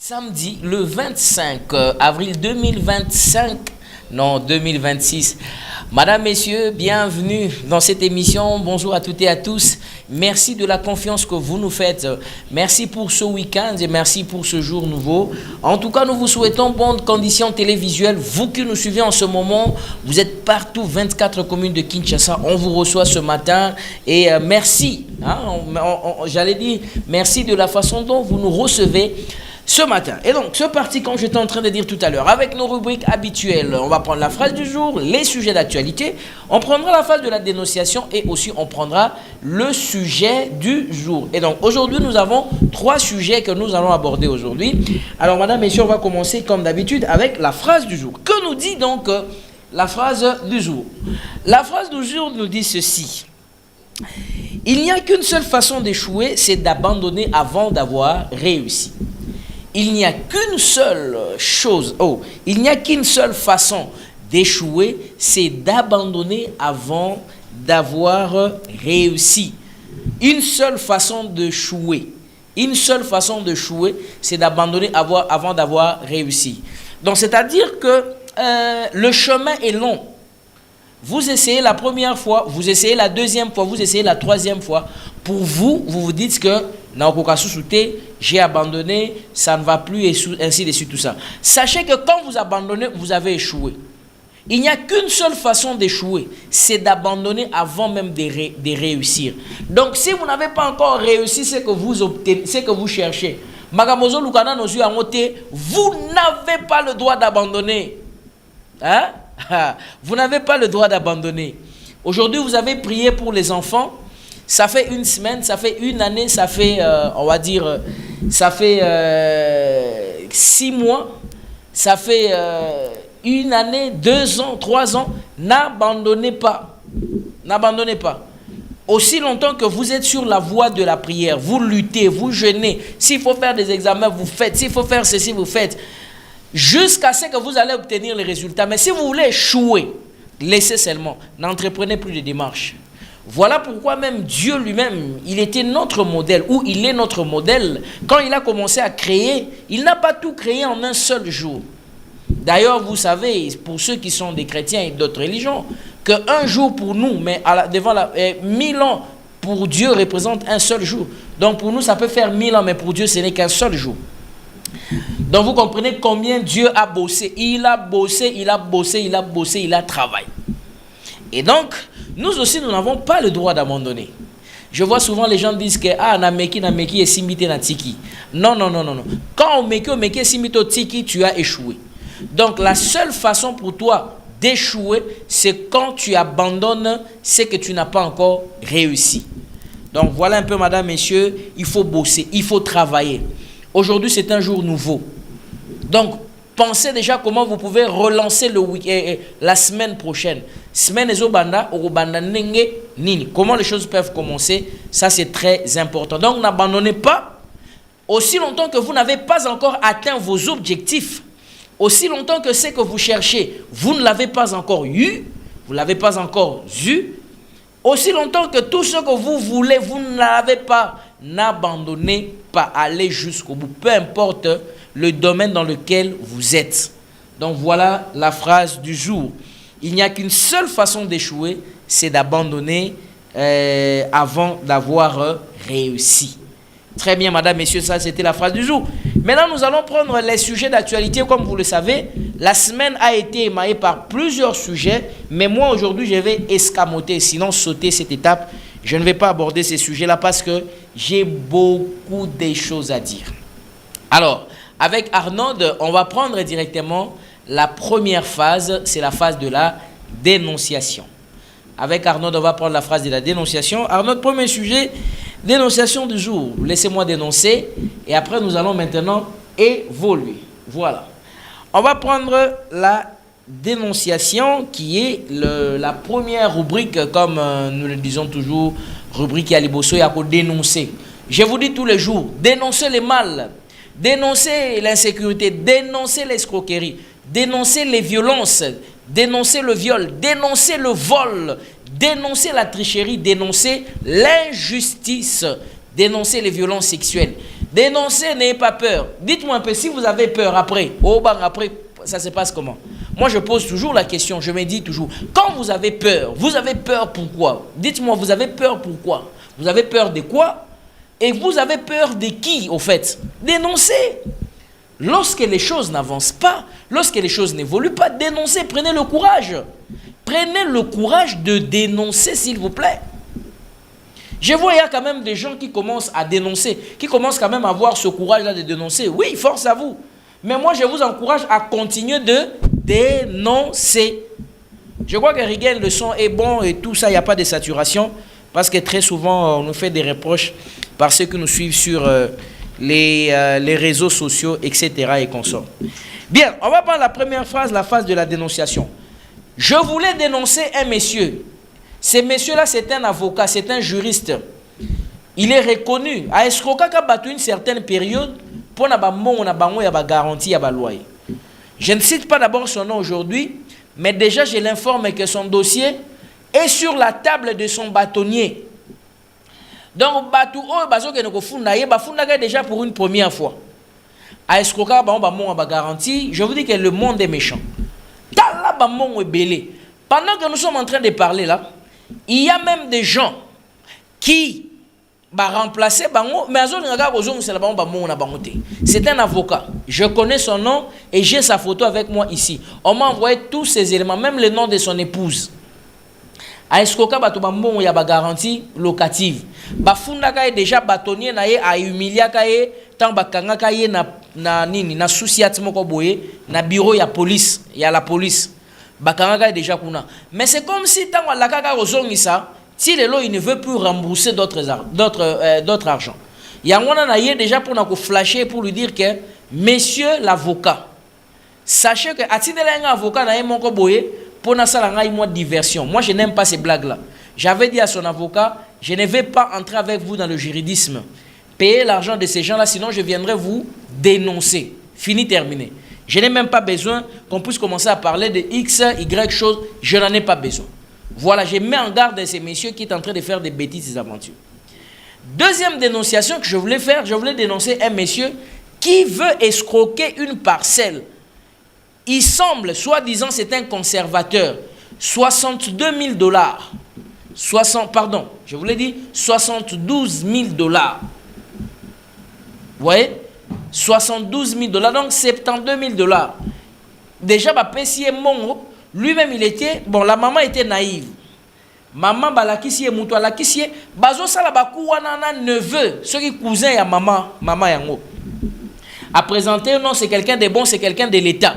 Samedi, le 25 avril 2025, non 2026. Madame, Messieurs, bienvenue dans cette émission. Bonjour à toutes et à tous. Merci de la confiance que vous nous faites. Merci pour ce week-end et merci pour ce jour nouveau. En tout cas, nous vous souhaitons bonnes conditions télévisuelles. Vous qui nous suivez en ce moment, vous êtes partout, 24 communes de Kinshasa. On vous reçoit ce matin et merci. J'allais dire merci de la façon dont vous nous recevez ce matin. Et donc, ce parti, comme j'étais en train de dire tout à l'heure, avec nos rubriques habituelles, on va prendre la phrase du jour, les sujets d'actualité, on prendra la phase de la dénonciation et aussi on prendra le sujet du jour. Et donc, aujourd'hui, nous avons 3 sujets que nous allons aborder aujourd'hui. Alors, madame, messieurs, on va commencer comme d'habitude avec la phrase du jour. Que nous dit donc la phrase du jour? La phrase du jour nous dit ceci. Il n'y a qu'une seule façon d'échouer, c'est d'abandonner avant d'avoir réussi. Il n'y a qu'une seule chose, il n'y a qu'une seule façon d'échouer, c'est d'abandonner avant d'avoir réussi. Une seule façon d'échouer. Une seule façon d'échouer, c'est d'abandonner avant d'avoir réussi. Donc, c'est-à-dire que le chemin est long. Vous essayez la première fois, vous essayez la deuxième fois, vous essayez la troisième fois. Pour vous, vous vous dites que j'ai abandonné, ça ne va plus, et ainsi de suite, tout ça. Sachez que quand vous abandonnez, vous avez échoué. Il n'y a qu'une seule façon d'échouer, c'est d'abandonner avant même de réussir. Donc, si vous n'avez pas encore réussi ce que vous obtenez, ce que vous cherchez, vous n'avez pas le droit d'abandonner. Hein? Vous n'avez pas le droit d'abandonner. Aujourd'hui, vous avez prié pour les enfants. Ça fait une semaine, ça fait une année, ça fait, on va dire, ça fait 6 mois, ça fait une année, 2 ans, 3 ans. N'abandonnez pas. N'abandonnez pas. Aussi longtemps que vous êtes sur la voie de la prière, vous luttez, vous jeûnez. S'il faut faire des examens, vous faites. S'il faut faire ceci, vous faites. Jusqu'à ce que vous allez obtenir les résultats. Mais si vous voulez échouer, laissez seulement. N'entreprenez plus de démarches. Voilà pourquoi même Dieu lui-même, il était notre modèle, ou il est notre modèle. Quand il a commencé à créer, il n'a pas tout créé en un seul jour. D'ailleurs, vous savez, pour ceux qui sont des chrétiens et d'autres religions, qu'un jour pour nous, mais devant 1000 ans pour Dieu représente un seul jour. Donc pour nous, ça peut faire 1000 ans, mais pour Dieu, ce n'est qu'un seul jour. Donc vous comprenez combien Dieu a bossé. Il a bossé, il a bossé, il a bossé, il a travaillé. Et donc, nous aussi, nous n'avons pas le droit d'abandonner. Je vois souvent les gens disent que nameki et simité na tiki. Non. Quand on meki et simito tiki, tu as échoué. Donc la seule façon pour toi d'échouer, c'est quand tu abandonnes ce que tu n'as pas encore réussi. Donc voilà un peu, madame, messieurs, il faut bosser, il faut travailler. Aujourd'hui, c'est un jour nouveau. Donc, pensez déjà comment vous pouvez relancer la semaine prochaine. Comment les choses peuvent commencer, ça c'est très important. Donc, n'abandonnez pas. Aussi longtemps que vous n'avez pas encore atteint vos objectifs, aussi longtemps que ce que vous cherchez, vous ne l'avez pas encore eu, vous ne l'avez pas encore eu, aussi longtemps que tout ce que vous voulez, vous ne l'avez pas, n'abandonnez pas, allez jusqu'au bout, peu importe le domaine dans lequel vous êtes. Donc voilà la phrase du jour. Il n'y a qu'une seule façon d'échouer, c'est d'abandonner avant d'avoir réussi. Très bien, madame, messieurs, ça c'était la phrase du jour. Maintenant, nous allons prendre les sujets d'actualité. Comme vous le savez, la semaine a été émaillée par plusieurs sujets, mais moi aujourd'hui, je vais escamoter, sinon sauter cette étape. Je ne vais pas aborder ces sujets-là parce que j'ai beaucoup de choses à dire. Alors, avec Arnaud, on va prendre directement la première phase, c'est la phase de la dénonciation. Avec Arnaud, on va prendre la phrase de la dénonciation. Arnaud, premier sujet, dénonciation du jour. Laissez-moi dénoncer et après nous allons maintenant évoluer. Voilà. On va prendre la dénonciation qui est la première rubrique, comme nous le disons toujours, rubrique Yaliboso, il y a pour dénoncer. Je vous dis tous les jours, dénoncez le mal, dénoncez l'insécurité, dénoncez l'escroquerie, dénoncez les violences, dénoncez le viol, dénoncez le vol, dénoncez la tricherie, dénoncez l'injustice, dénoncez les violences sexuelles, Dénoncez, n'ayez pas peur. Dites-moi un peu, si vous avez peur après, au bar après, ça se passe comment? Moi, je pose toujours la question, je me dis toujours, quand vous avez peur pourquoi? Dites-moi, vous avez peur pourquoi? Vous avez peur de quoi? Et vous avez peur de qui, au fait? Dénoncez. Lorsque les choses n'avancent pas, lorsque les choses n'évoluent pas, dénoncez, prenez le courage. Prenez le courage de dénoncer, s'il vous plaît. Je vois, il y a quand même des gens qui commencent à dénoncer, qui commencent quand même à avoir ce courage-là de dénoncer. Oui, force à vous. Mais moi, je vous encourage à continuer de dénoncer. Je crois que Rigel, le son est bon et tout ça, il n'y a pas de saturation. Parce que très souvent, on nous fait des reproches par ceux qui nous suivent sur les réseaux sociaux, etc. et consorts. Bien, on va prendre la première phrase, la phase de la dénonciation. Je voulais dénoncer un monsieur. Ce monsieur-là, c'est un avocat, c'est un juriste. Il est reconnu. À escroquer qu'a battu une certaine période pour na bango na bango ya ba garantie ya ba loi. Je ne cite pas d'abord son nom aujourd'hui, mais déjà je l'informe que son dossier est sur la table de son bâtonnier. Donc batu o bazo ke noko funda ye ba funda déjà pour une première fois. À escroquer bango ba mon ba garantie, je vous dis que le monde est méchant. Tala ba mon belé. Pendant que nous sommes en train de parler là, il y a même des gens qui remplacer bango, mais c'est un avocat. Je connais son nom et j'ai sa photo avec moi ici. On m'a envoyé tous ces éléments, même le nom de son épouse. A escroquer bato bambon ya ba garantie locative. Ba funda ka déjà bâtonnier na ye a humilier ka ye tant bakanga ka ye na nini na souciat moko boye na bureau ya police, ya la police. Bakanga déjà kuna. Mais c'est comme si tant la kaka ozongisa, si le lot il ne veut plus rembourser d'autres argent. Il y a un déjà pour nous flasher pour lui dire que monsieur l'avocat, sachez que un avocat n'a mon boye pour na sala ngai moi diversion. Moi je n'aime pas ces blagues là. J'avais dit à son avocat, je ne vais pas entrer avec vous dans le juridisme. Payez l'argent de ces gens là, sinon je viendrai vous dénoncer. Fini, terminé. Je n'ai même pas besoin qu'on puisse commencer à parler de X, Y choses. Je n'en ai pas besoin. Voilà, je mets en garde ces messieurs qui sont en train de faire des bêtises, des aventures. Deuxième dénonciation que je voulais faire, je voulais dénoncer un monsieur qui veut escroquer une parcelle. Il semble, soi-disant, c'est un conservateur. 62 000 dollars. Pardon, je vous l'ai dit, 72 000 dollars. Vous voyez? 72 000 dollars, donc 72 000 dollars. Déjà, Pessie Mongo, lui-même, il était, bon, la maman était naïve. Maman, balakisi moutou alakisi, bazo sala bakou wanana neveu, ce qui cousin ya maman yango. À présenter, non, c'est quelqu'un de bon, c'est quelqu'un de l'État.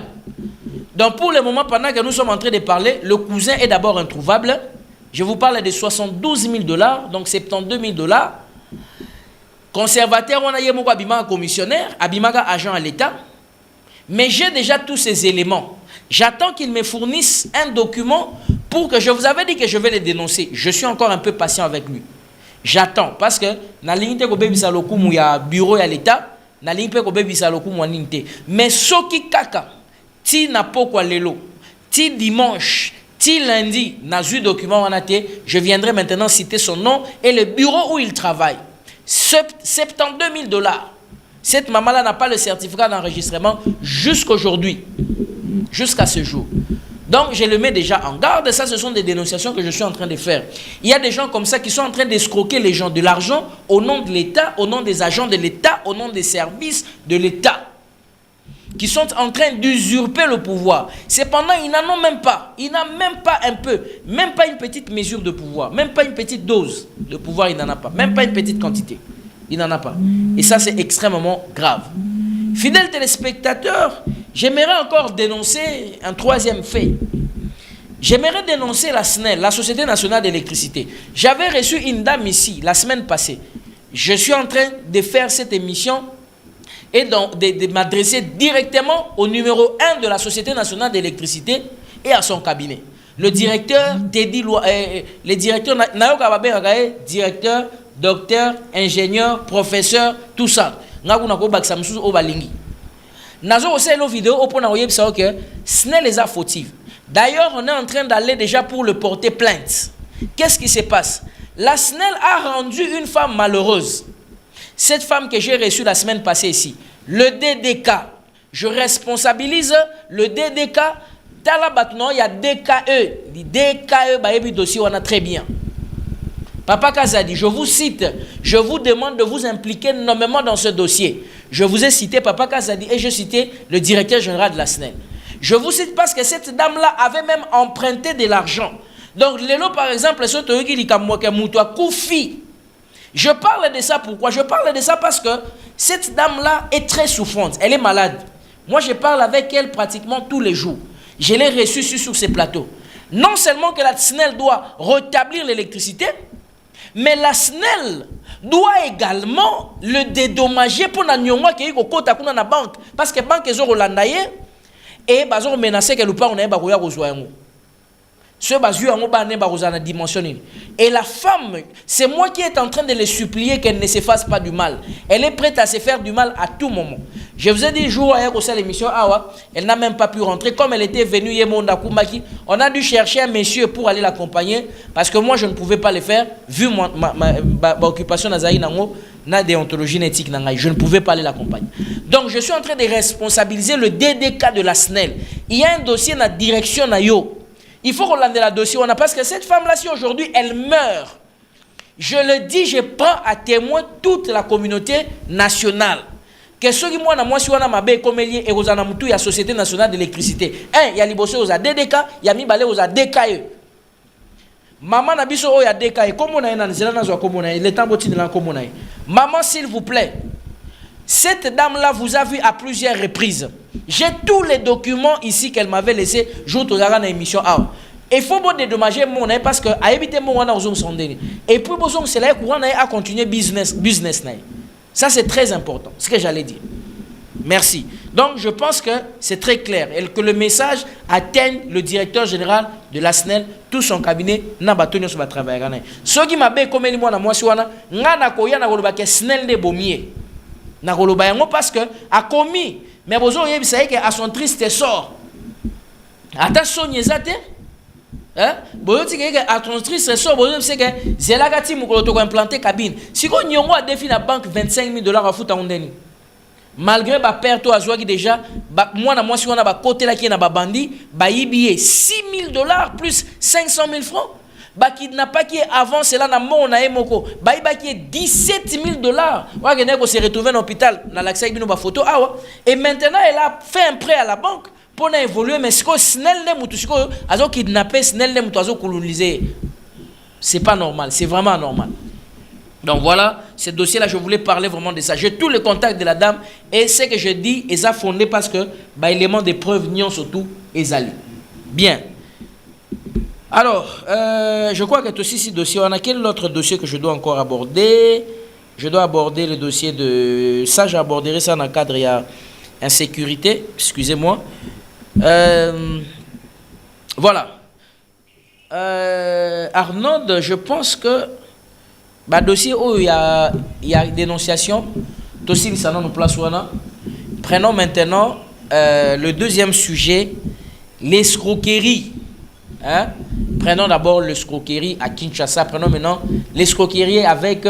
Donc, pour le moment, pendant que nous sommes en train de parler, le cousin est d'abord introuvable. Je vous parle de 72 000 dollars, donc 72 000 dollars. Conservateur, on a yé abimaka commissionnaire, abimaka agent à l'État. Mais j'ai déjà tous ces éléments. J'attends qu'il me fournisse un document pour que je vous avais dit que je vais les dénoncer. Je suis encore un peu patient avec lui. J'attends parce que na ligne ko bebisa lokumu ya bureau ya l'État, na ligne ko bebisa lokumu ninte. Mais soki kaka ti na pokwa lelo, ti dimanche, ti lundi na zu document wanate, je viendrai maintenant citer son nom et le bureau où il travaille. 72 000 dollars. Cette maman-là n'a pas le certificat d'enregistrement jusqu'aujourd'hui, jusqu'à ce jour. Donc, je le mets déjà en garde. Ça, ce sont des dénonciations que je suis en train de faire. Il y a des gens comme ça qui sont en train d'escroquer les gens de l'argent au nom de l'État, au nom des agents de l'État, au nom des services de l'État, qui sont en train d'usurper le pouvoir. Cependant, ils n'en ont même pas. Ils n'ont même pas un peu, même pas une petite mesure de pouvoir, même pas une petite dose de pouvoir, il n'en a pas. Même pas une petite quantité. Il n'en a pas. Et ça, c'est extrêmement grave. Fidèles téléspectateurs, j'aimerais encore dénoncer un troisième fait. J'aimerais dénoncer la SNEL, la Société Nationale d'Électricité. J'avais reçu une dame ici, la semaine passée. Je suis en train de faire cette émission et de m'adresser directement au numéro 1 de la Société Nationale d'Électricité et à son cabinet. Le directeur, le directeur, directeur, docteur, ingénieur, professeur, tout ça. Nazo aussi une vidéo pour nous que ce n'est les fautifs. D'ailleurs, on est en train d'aller déjà pour le porter plainte. Qu'est-ce qui se passe? La SNEL a rendu une femme malheureuse. Cette femme que j'ai reçue la semaine passée ici, le DDK, je responsabilise le DDK. Il y a DKE. DKE, dossier, on a très bien. Papa Kazadi, je vous cite, je vous demande de vous impliquer nommément dans ce dossier. Je vous ai cité Papa Kazadi et je cité le directeur général de la SNEL. Je vous cite parce que cette dame-là avait même emprunté de l'argent. Donc, Lélo, par exemple, je parle de ça pourquoi? Je parle de ça parce que cette dame-là est très souffrante. Elle est malade. Moi, je parle avec elle pratiquement tous les jours. Je l'ai reçue sur ces plateaux. Non seulement que la SNEL doit rétablir l'électricité, mais la SNEL doit également le dédommager pour la nyonga qui est au côté de la banque. Parce que la banque est hollandaise et ils ont menacé que le pas on a besoin de ce et la femme, c'est moi qui est en train de les supplier qu'elle ne se fasse pas du mal. Elle est prête à se faire du mal à tout moment. Je vous ai dit jour hier au sein de l'émission, elle n'a même pas pu rentrer. Comme elle était venue, on a dû chercher un monsieur pour aller l'accompagner. Parce que moi, je ne pouvais pas le faire, vu ma occupation na déontologie éthique. Je ne pouvais pas aller l'accompagner. Donc, je suis en train de responsabiliser le DDK de la SNEL. Il y a un dossier dans la direction na yo. Il faut qu'on la dossier. Parce que cette femme-là, si aujourd'hui elle meurt, je le dis, je prends à témoin toute la communauté nationale. Que ceux qui moi si on a ma bé comme lié et aux anamutu, il y a Société nationale d'électricité. Il y a Libossé aux DDK, il y a Mibale aux DKE. Maman Nabiso il y a DKE. Comme on a un le temps de la commune. Maman, s'il vous plaît, cette dame-là vous a vu à plusieurs reprises. J'ai tous les documents ici qu'elle m'avait laissé jour de la émission. Il faut pas dédommager mon parce que à éviter mon et puis bon c'est là qu'on a continuer business. Ça c'est très important, ce que j'allais dire. Merci. Donc je pense que c'est très clair et que le message atteigne le directeur général de la SNEL, tout son cabinet na batonyo sur travail. Ce qui m'a bé comme moi na moi si wana ngana ko ya na koloba ke SNEL de bomier. Na koloba yango parce que a commis mais bozo yebi ça que à son triste sort. Attention nyezate hein bozo tike que à son triste sort bozo c'est que zelagati mukolo to ko implanter cabine. Si ko nyongo a défi na banque $25,000 à fouta ondeni. Malgré ba perte to azwa qui déjà moi na moi si on a ba côté là qui na ba bandi ba yibié $6,000 plus $500,000. Ba kidnappa qui avant cela na mon na emoko ba iba qui $17,000. Wa gene ko se retrouver dans l'hôpital na l'accès bino ba photo et maintenant elle a fait un prêt à la banque pour évoluer mais ce que SNEL ne mutu siko azo kidnapper SNEL ne mutu azo coloniser. C'est pas normal, c'est vraiment anormal. Donc voilà, ce dossier-là, je voulais parler vraiment de ça. J'ai tous les contacts de la dame et ce que je dis, ils ont fondé parce que l'élément de preuve n'y ont surtout allés. Bien. Alors, je crois que aussi ce dossier, on a quel autre dossier que je dois encore aborder? Je dois aborder le dossier de... Ça, j'aborderai ça dans le cadre, il y a insécurité, excusez-moi. Voilà. Arnaud, je pense que... dossier où il y a dénonciation, dossier qui nous place. Prenons maintenant le deuxième sujet, l'escroquerie. Hein? Prenons d'abord l'escroquerie à Kinshasa. Prenons maintenant l'escroquerie avec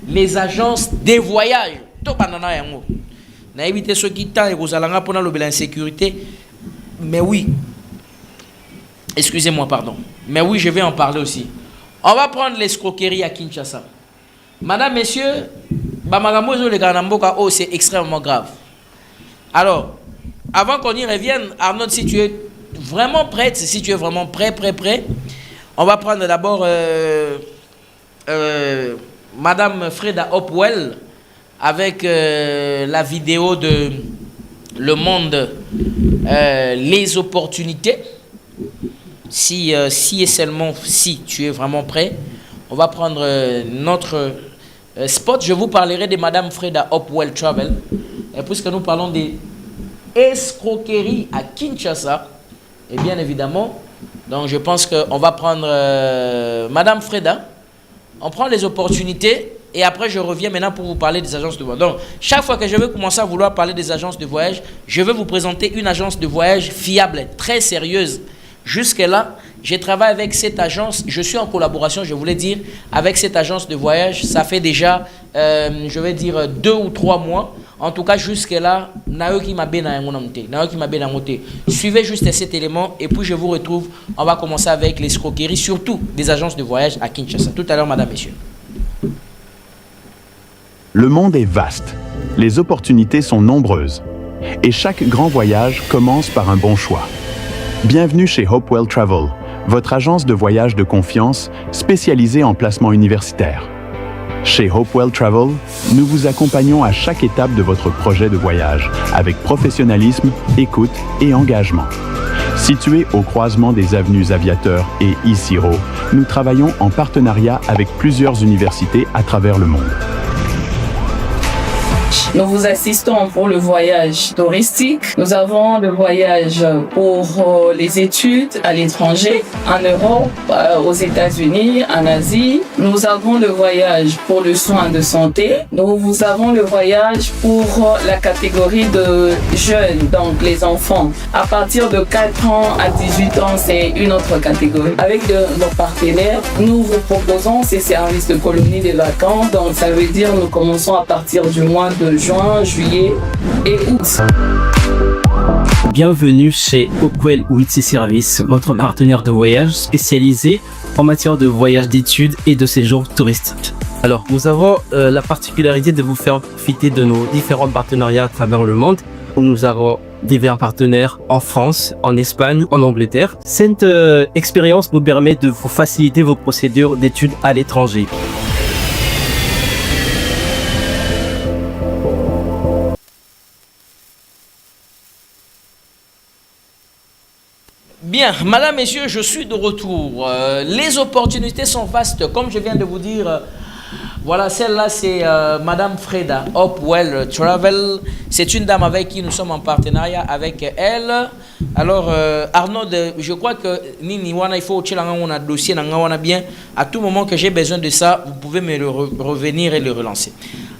les agences de voyage. Tout banana yango. Na éviter ceux qui t'ont et vous allez pour l'insécurité. Mais oui. Excusez-moi, pardon. Mais oui, je vais en parler aussi. On va prendre l'escroquerie à Kinshasa. Madame, messieurs, c'est extrêmement grave. Alors, avant qu'on y revienne, Arnaud, si tu es vraiment prête, si tu es vraiment prêt, on va prendre d'abord Madame Freda Hopewell avec la vidéo de Le Monde, les opportunités. Si et seulement si tu es vraiment prêt, on va prendre notre spot. Je vous parlerai de Madame Freda Hopewell Travel. Et puisque nous parlons des escroqueries à Kinshasa, et bien évidemment, donc je pense qu'on va prendre Madame Freda. On prend les opportunités et après je reviens maintenant pour vous parler des agences de voyage. Donc chaque fois que je vais commencer à vouloir parler des agences de voyage, je vais vous présenter une agence de voyage fiable, très sérieuse. Jusque-là, je travaille avec cette agence, je suis en collaboration, je voulais dire, avec cette agence de voyage. Ça fait déjà je vais dire 2 ou 3 mois. En tout cas, jusque-là, suivez juste cet élément et puis je vous retrouve. On va commencer avec l'escroquerie, surtout des agences de voyage à Kinshasa. Tout à l'heure, madame, messieurs. Le monde est vaste. Les opportunités sont nombreuses. Et chaque grand voyage commence par un bon choix. Bienvenue chez Hopewell Travel, votre agence de voyage de confiance spécialisée en placement universitaire. Chez Hopewell Travel, nous vous accompagnons à chaque étape de votre projet de voyage avec professionnalisme, écoute et engagement. Situé au croisement des avenues Aviateur et Isiro, nous travaillons en partenariat avec plusieurs universités à travers le monde. Nous vous assistons pour le voyage touristique. Nous avons le voyage pour les études à l'étranger, en Europe, aux États-Unis, en Asie. Nous avons le voyage pour le soin de santé. Nous avons le voyage pour la catégorie de jeunes, donc les enfants. À partir de 4 ans à 18 ans, c'est une autre catégorie. Avec nos partenaires, nous vous proposons ces services de colonie de vacances. Donc ça veut dire nous commençons à partir du mois de juin, juillet et août. Bienvenue chez Hopewell Witsi Service, votre partenaire de voyage spécialisé en matière de voyage d'études et de séjour touristique. Alors, nous avons la particularité de vous faire profiter de nos différents partenariats à travers le monde. Nous avons divers partenaires en France, en Espagne, en Angleterre. Cette expérience nous permet de vous faciliter vos procédures d'études à l'étranger. Bien, madame, messieurs, je suis de retour. Les opportunités sont vastes, comme je viens de vous dire. Voilà, celle-là, c'est madame Freda, Hopewell Travel. C'est une dame avec qui nous sommes en partenariat avec elle. Alors, Arnaud, je crois que Nini Wana, il faut que un dossier bien. À tout moment que j'ai besoin de ça, vous pouvez me le revenir et le relancer.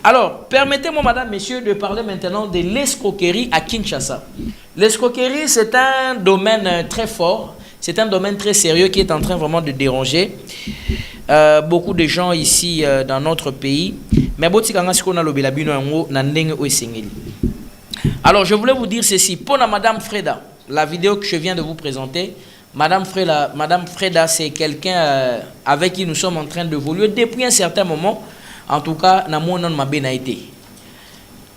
Alors, permettez-moi, madame, messieurs, de parler maintenant de l'escroquerie à Kinshasa. L'escroquerie, c'est un domaine très fort, c'est un domaine très sérieux qui est en train vraiment de déranger beaucoup de gens ici dans notre pays. Mais alors, je voulais vous dire ceci. Pour madame Freda, la vidéo que je viens de vous présenter, madame Freda, c'est quelqu'un avec qui nous sommes en train d'évoluer depuis un certain moment. En tout cas,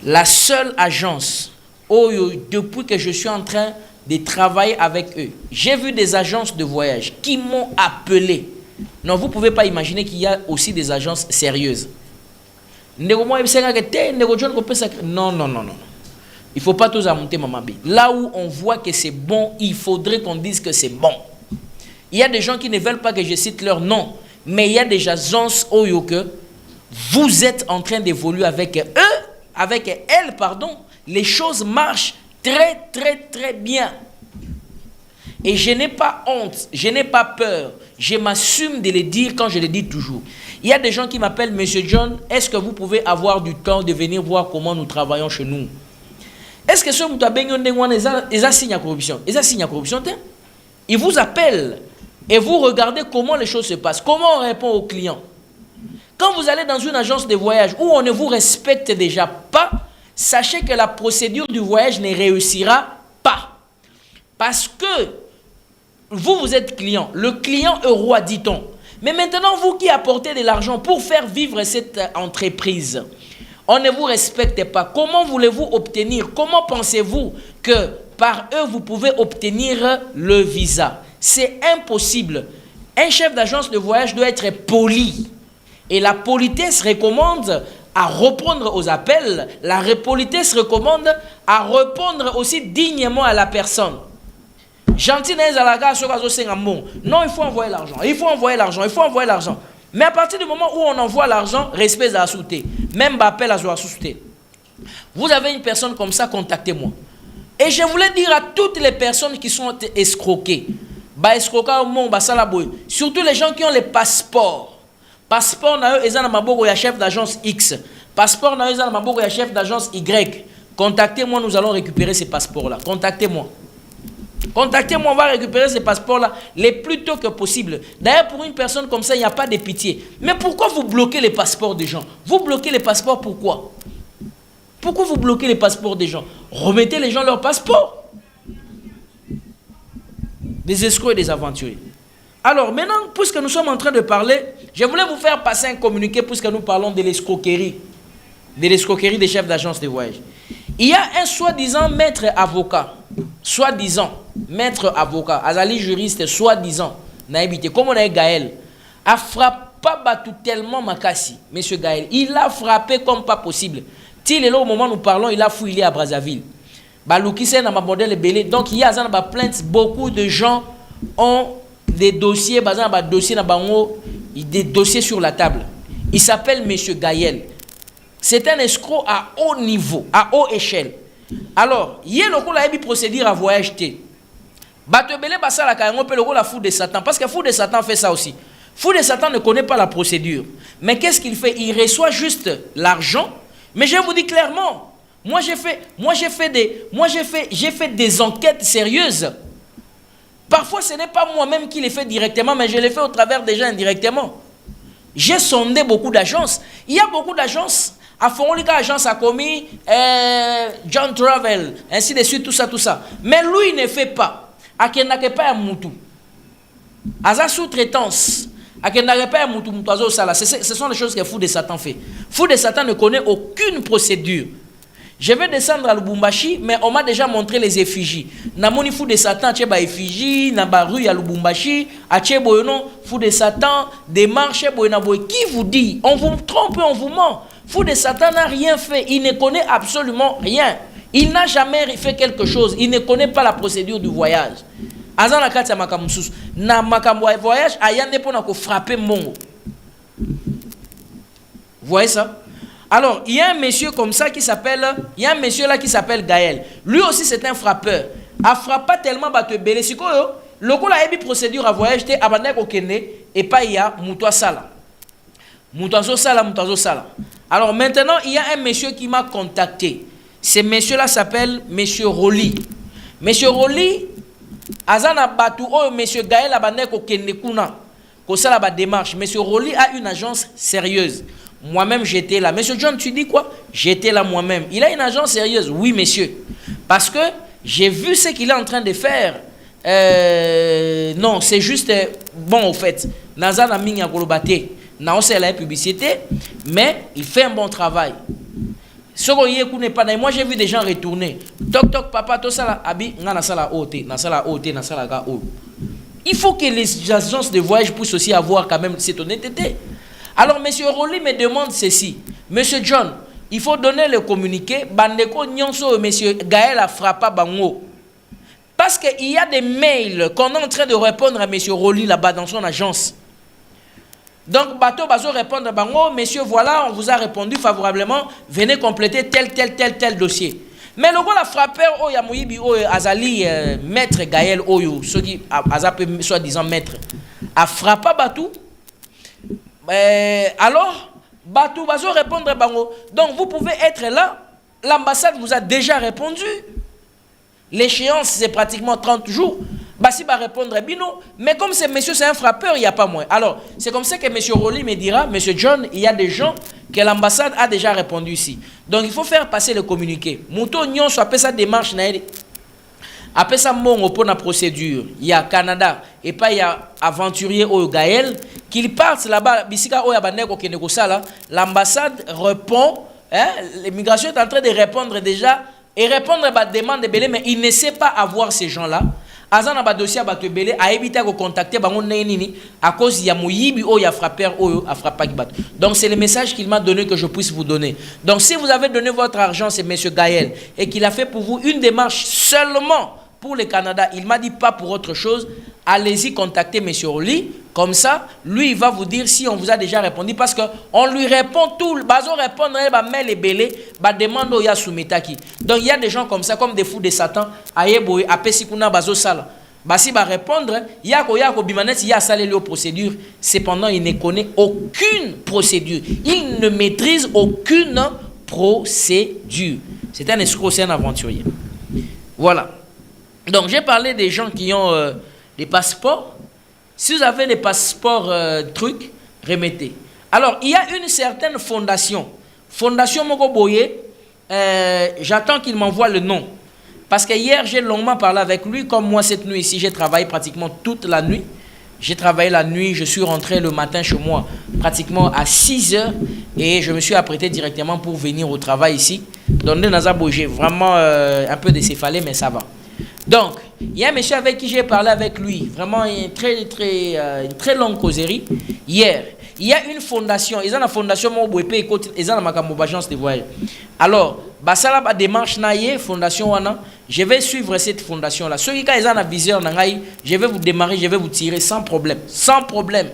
la seule agence, depuis que je suis en train de travailler avec eux, j'ai vu des agences de voyage qui m'ont appelé. Non, vous ne pouvez pas imaginer qu'il y a aussi des agences sérieuses. Non. Il ne faut pas tous monter, maman. Là où on voit que c'est bon, il faudrait qu'on dise que c'est bon. Il y a des gens qui ne veulent pas que je cite leur nom, mais il y a des agences que vous êtes en train d'évoluer avec eux, avec elles, pardon. Les choses marchent très, très, très bien. Et je n'ai pas honte, je n'ai pas peur. Je m'assume de le dire quand je le dis toujours. Il y a des gens qui m'appellent, Monsieur John, est-ce que vous pouvez avoir du temps de venir voir comment nous travaillons chez nous? Est-ce que ce que vous avez signe à corruption? Ils vous appellent et vous regardez comment les choses se passent. Comment on répond aux clients? Quand vous allez dans une agence de voyage où on ne vous respecte déjà pas, sachez que la procédure du voyage ne réussira pas. Parce que vous êtes client. Le client est roi, dit-on. Mais maintenant, vous qui apportez de l'argent pour faire vivre cette entreprise, on ne vous respecte pas. Comment voulez-vous obtenir? Comment pensez-vous que par eux, vous pouvez obtenir le visa? C'est impossible. Un chef d'agence de voyage doit être poli. Et la politesse recommande à répondre aux appels. La politesse recommande à répondre aussi dignement à la personne. Gentil, non, il faut envoyer l'argent. Il faut envoyer l'argent. Il faut envoyer l'argent. Mais à partir du moment où on envoie l'argent, respect à souter. Même appel à souter. Vous avez une personne comme ça, contactez-moi. Et je voulais dire à toutes les personnes qui sont escroquées, surtout les gens qui ont les passeports. Passeport na eux, ils ont maboko ya chef d'agence X. Passeport na eux, ils ont maboko ya chef d'agence Y. Contactez-moi, nous allons récupérer ces passeports-là. Contactez-moi. Contactez-moi, on va récupérer ces passeports-là les plus tôt que possible. D'ailleurs, pour une personne comme ça, il n'y a pas de pitié. Mais pourquoi vous bloquez les passeports des gens? Vous bloquez les passeports pourquoi? Pourquoi vous bloquez les passeports des gens? Remettez les gens leurs passeports. Des escrocs et des aventuriers. Alors maintenant, puisque nous sommes en train de parler, je voulais vous faire passer un communiqué puisque nous parlons de l'escroquerie. De l'escroquerie des chefs d'agence de voyage. Il y a un soi-disant maître avocat. Soi-disant maître avocat. Azali juriste, soi-disant. Naïbité. Comme on a Gaël. A frappé battu tellement Makassi. Monsieur Gaël. Il a frappé comme pas possible. Til est là au moment où nous parlons, il a fouillé à Brazzaville. Balouki c'est dans ma modèle belé. Donc il y a dans plainte, beaucoup de gens ont des dossiers, des dossiers sur la table. Il s'appelle Monsieur Gaël. C'est un escroc à haut niveau, à haute échelle. Alors, il y a le procédure à voyage. Batebele basala kayango pe la fou de Satan. Parce que fou de Satan fait ça aussi. Fou de Satan ne connaît pas la procédure. Mais qu'est-ce qu'il fait? Il reçoit juste l'argent. Mais je vous dis clairement, j'ai fait des enquêtes sérieuses. Parfois, ce n'est pas moi-même qui les fais directement, mais je les fais au travers des gens indirectement. J'ai sondé beaucoup d'agences. Il y a beaucoup d'agences. À Fonolika, agence a commis John Travel, ainsi de suite, tout ça. Mais lui, il ne fait pas. Akenake pas à Moutou. Aza sous-traitance. Akenake pas à Moutou. Ce sont les choses que Fou de Satan fait. Fou de Satan ne connaît aucune procédure. Je vais descendre à Lubumbashi, mais on m'a déjà montré les effigies. Namoni Fou de Satan, tchè ba effigie, na ba rue à Lubumbashi, à tchè boyonon, Fou de Satan, démarche boyonaboy. Qui vous dit? On vous trompe, on vous ment. Fou de Satan n'a rien fait. Il ne connaît absolument rien. Il n'a jamais fait quelque chose. Il ne connaît pas la procédure du voyage. Azan la kati ya makamusus. Na makambo voyage, ayande pona ko frapper mongo. Vous voyez ça? Alors, il y a un monsieur comme ça qui s'appelle, il y a un monsieur là qui s'appelle Gaël. Lui aussi, c'est un frappeur. A frappé tellement bateau belé. Si quoi, le coup la procédure à voyage, t'es abandonné au Kenya et pas il y a Moutoua Sala. Moutoua Sala. Alors maintenant, il y a un monsieur qui m'a contacté. Ce monsieur-là s'appelle Monsieur Roli. Monsieur Roli, Azana Batou, Monsieur Gaël abandonné au Kenya Kuna. Ko sala ba démarche. Monsieur Roli a une agence sérieuse. Moi-même, j'étais là. Monsieur John, tu dis quoi? J'étais là moi-même. Il a une agence sérieuse. Oui, monsieur. Parce que j'ai vu ce qu'il est en train de faire. Non, c'est juste... bon, au fait, Naza n'a mis un golobate. N'a pas la publicité, mais il fait un bon travail. Moi, j'ai vu des gens retourner. Toc, toc, papa, tout ça là. Abi, na sala haute, na sala haute, na sala ga haute. Il faut que les agences de voyage puissent aussi avoir quand même cette honnêteté. Alors, M. Roli me demande ceci. M. John, il faut donner le communiqué. Bandeko Nyonso, M. Gaël a frappé Bango. Parce qu'il y a des mails qu'on est en train de répondre à M. Roli là-bas dans son agence. Donc, Bateau Bazo répondre à Bango. Monsieur, voilà, on vous a répondu favorablement. Venez compléter tel dossier. Mais le gars la frappeur, oh, Yamoyibi, oh, Azali, maître Gaël, oh, ceux qui, Azapé, soi-disant maître, a frappé Batou. Alors, Batou Bazo répondre à Bango. Donc, vous pouvez être là. L'ambassade vous a déjà répondu. L'échéance, c'est pratiquement 30 jours. Bassi va répondre à Bino. Mais comme ce monsieur, c'est un frappeur, il n'y a pas moins. Alors, c'est comme ça que M. Roli me dira, M. John, il y a des gens que l'ambassade a déjà répondu ici. Donc, il faut faire passer le communiqué. Mouton Nyon, soit appelé sa démarche, après ça, mon pour la procédure, il y a Canada et pas il y a aventurier au Gaël qu'ils partent là-bas. L'ambassade répond, hein, l'immigration est en train de répondre déjà et répondre à la demande de Belé, mais il ne sait pas avoir ces gens-là. Azan a dossier à Belé a évité de contacter à cause il y a Moyibi ou il y a frappeur ou a frappé. Donc c'est le message qu'il m'a donné que je puisse vous donner. Donc si vous avez donné votre argent, c'est M. Gaël et qu'il a fait pour vous une démarche seulement pour le Canada, il m'a dit pas pour autre chose, allez-y contacter M. Roli, comme ça, lui il va vous dire si on vous a déjà répondu, parce qu'on lui répond tout, bazo répondre, mail et belé, demande au ya soumetaki. Donc il y a des gens comme ça, comme des fous de Satan, ayeboy, apesikuna bazo sala. Basi va répondre, yako bimanet, il y a salé les procédures, cependant il ne connaît aucune procédure, il ne maîtrise aucune procédure. C'est un escroc, c'est un aventurier. Voilà. Donc, j'ai parlé des gens qui ont des passeports. Si vous avez des passeports trucs, remettez. Alors, il y a une certaine fondation. Fondation Mokoboye, j'attends qu'il m'envoie le nom. Parce que hier, j'ai longuement parlé avec lui. Comme moi, cette nuit ici, j'ai travaillé pratiquement toute la nuit. J'ai travaillé la nuit, je suis rentré le matin chez moi pratiquement à 6 h et je me suis apprêté directement pour venir au travail ici. Donc, j'ai vraiment un peu décéphalé, mais ça va. Donc, il y a un monsieur avec qui j'ai parlé avec lui, vraiment une très longue causerie hier. Il y a une fondation, ils ont la fondation Mobwepé, ils ont la agence de voyage. Alors, basala ba démarche naie fondation wana, je vais suivre cette fondation là. Ceux qui ont la vision je vais vous démarrer, je vais vous tirer sans problème, sans problème.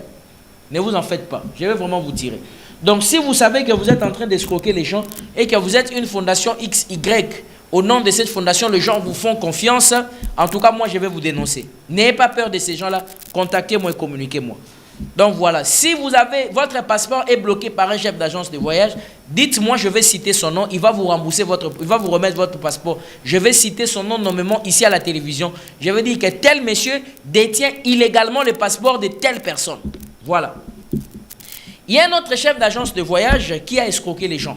Ne vous en faites pas, je vais vraiment vous tirer. Donc, si vous savez que vous êtes en train d'escroquer les gens et que vous êtes une fondation XY, au nom de cette fondation, les gens vous font confiance. En tout cas, moi, je vais vous dénoncer. N'ayez pas peur de ces gens-là. Contactez-moi et communiquez-moi. Donc voilà, si vous avez, votre passeport est bloqué par un chef d'agence de voyage, dites-moi, je vais citer son nom, il va vous rembourser il va vous remettre votre passeport. Je vais citer son nom nommément ici à la télévision. Je vais dire que tel monsieur détient illégalement le passeport de telle personne. Voilà. Il y a un autre chef d'agence de voyage qui a escroqué les gens.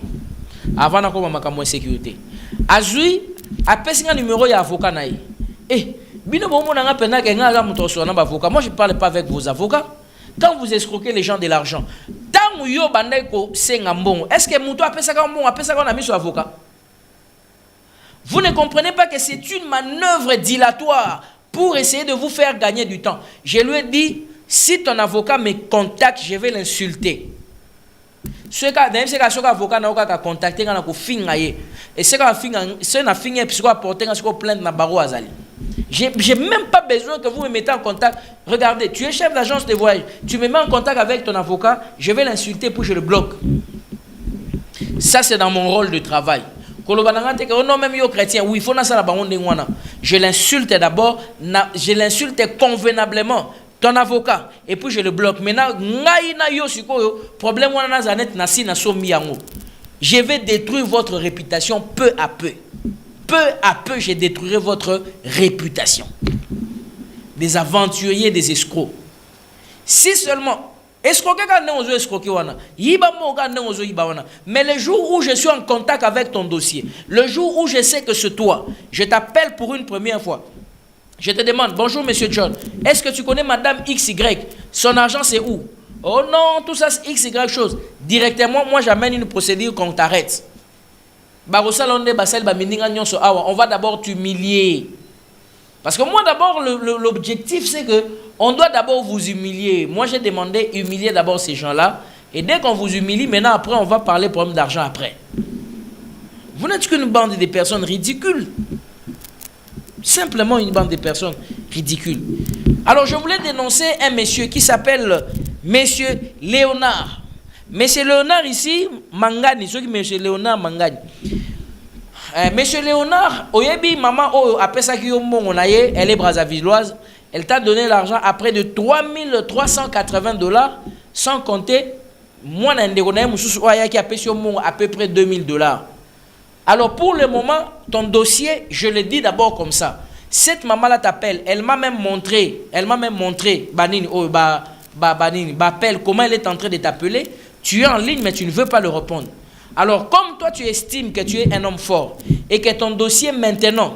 Avant d'encore ma sécurité. Azui, appelle un numéro y avocat naï. Eh, bino bomo nanga pena ke nga muto so na avocat. Moi je ne parle pas avec vos avocats. Quand vous escroquez les gens de l'argent, tant yo bandai ko senga mbongo. Est-ce que muto appelle ça comme appelle ça qu'on a mis sur avocat? Vous ne comprenez pas que c'est une manœuvre dilatoire pour essayer de vous faire gagner du temps. Je lui ai dit, si ton avocat me contacte, je vais l'insulter. Ce cas d'ailleurs c'est que avocat n'a pas contacté quand on finga et c'est quand c'est na finga puis quoi porter quand c'est plainte na baro azali. J'ai même pas besoin que vous me mettez en contact. Regardez, tu es chef d'agence de voyage, tu me mets en contact avec ton avocat, je vais l'insulter pour que je le bloque. Ça c'est dans mon rôle de travail. Non, même yo chrétien, oui, il faut ça la baronne de Ngwana. Je l'insulte d'abord, je l'insulte convenablement. Ton avocat, et puis je le bloque. Maintenant, problème je vais détruire votre réputation peu à peu. Peu à peu, je détruirai votre réputation. Des aventuriers, des escrocs. Si seulement, mais le jour où je suis en contact avec ton dossier, le jour où je sais que c'est toi, je t'appelle pour une première fois. Je te demande, bonjour monsieur John, est-ce que tu connais madame XY? Son argent c'est où? Oh non, tout ça c'est XY chose. Directement, moi j'amène une procédure qu'on t'arrête. On va d'abord t'humilier. Parce que moi d'abord, l'objectif c'est que on doit d'abord vous humilier. Moi j'ai demandé humilier d'abord ces gens-là. Et dès qu'on vous humilie, maintenant après on va parler problème d'argent après. Vous n'êtes qu'une bande de personnes ridicules. Simplement une bande de personnes ridicules. Alors je voulais dénoncer un monsieur qui s'appelle Monsieur Léonard. Monsieur Léonard ici, Mangani, ceux qui Monsieur Léonard Mangani. Monsieur Léonard, oyebi maman après ça qui elle est brazzavilloise, elle t'a donné l'argent à près de 3380 $, sans compter moi qui a payé à peu près 2000 $. Alors pour le moment, ton dossier, je le dis d'abord comme ça. Cette maman-là t'appelle, elle m'a même montré, Banini, comment elle est en train de t'appeler. Tu es en ligne, mais tu ne veux pas le répondre. Alors comme toi, tu estimes que tu es un homme fort et que ton dossier maintenant,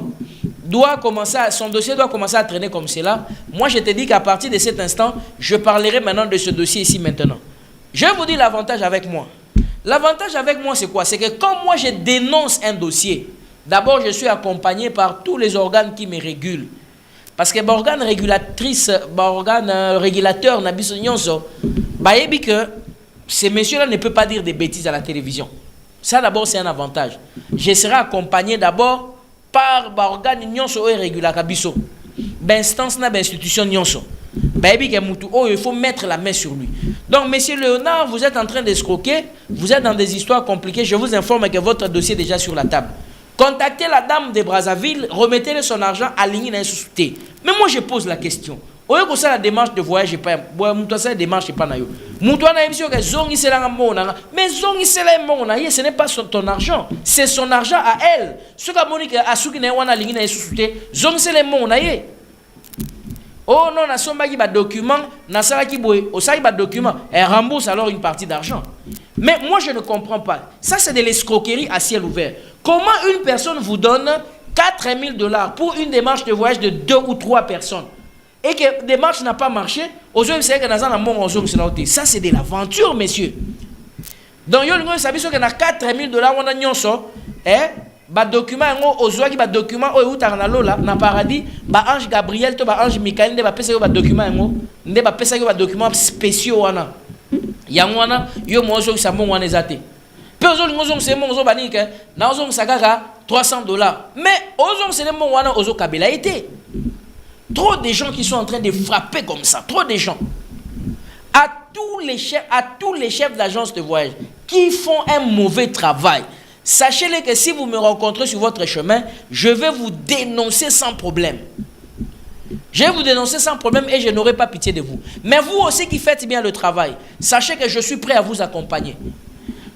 son dossier doit commencer à traîner comme cela, moi je te dis qu'à partir de cet instant, je parlerai maintenant de ce dossier ici maintenant. Je vous dis l'avantage avec moi. L'avantage avec moi, c'est quoi? C'est que quand moi, je dénonce un dossier, d'abord, je suis accompagné par tous les organes qui me régulent. Parce que l'organe régulateur, que ces messieurs-là ne peuvent pas dire des bêtises à la télévision. Ça, d'abord, c'est un avantage. Je serai accompagné d'abord par l'organe régulateur. L'instance, l'institution, il faut mettre la main sur lui. Donc, monsieur Léonard, vous êtes en train d'escroquer, vous êtes dans des histoires compliquées. Je vous informe que votre dossier est déjà sur la table. Contactez la dame de Brazzaville, remettez-le son argent à l'ingé. Mais moi, je pose la question. Oyo ko ça la démarche de voyage pas boy muto ça démarche pas na yo. Muto na yebisio que zongi c'est la mona mais zongi c'est la mona ce n'est pas ton argent, c'est son argent à elle. Ce que Monique a souki na wana lingi na sous-souté zongi c'est la mona ye. Oh non, na somba qui ba document, na sala qui boy, au ça ba document, elle rembourse alors une partie d'argent. Mais moi je ne comprends pas. Ça c'est de l'escroquerie à ciel ouvert. Comment une personne vous donne $4,000 pour une démarche de voyage de 2 ou 3 personnes et que la démarche n'a pas marché, ça c'est de l'aventure, messieurs. Donc, vous savez que na $4,000 on a nyonso, ba document ozwa ki ba document o uta na lola na paradis ba ange Gabriel to ba ange Michael nde ba pesa yo ba document ngo nde ba pesa yo ba document spéciaux wana yango wana yo mozo sa mo wana ezate pe ozo ngozo se mo ozo banike na ozo sakaka $300 mais ozo se mo wana ozo kabela été trop de gens qui sont en train de frapper comme ça, trop de gens à tous les chefs d'agence de voyage qui font un mauvais travail. Sachez-le que si vous me rencontrez sur votre chemin, je vais vous dénoncer sans problème. Je vais vous dénoncer sans problème et je n'aurai pas pitié de vous. Mais vous aussi qui faites bien le travail, sachez que je suis prêt à vous accompagner.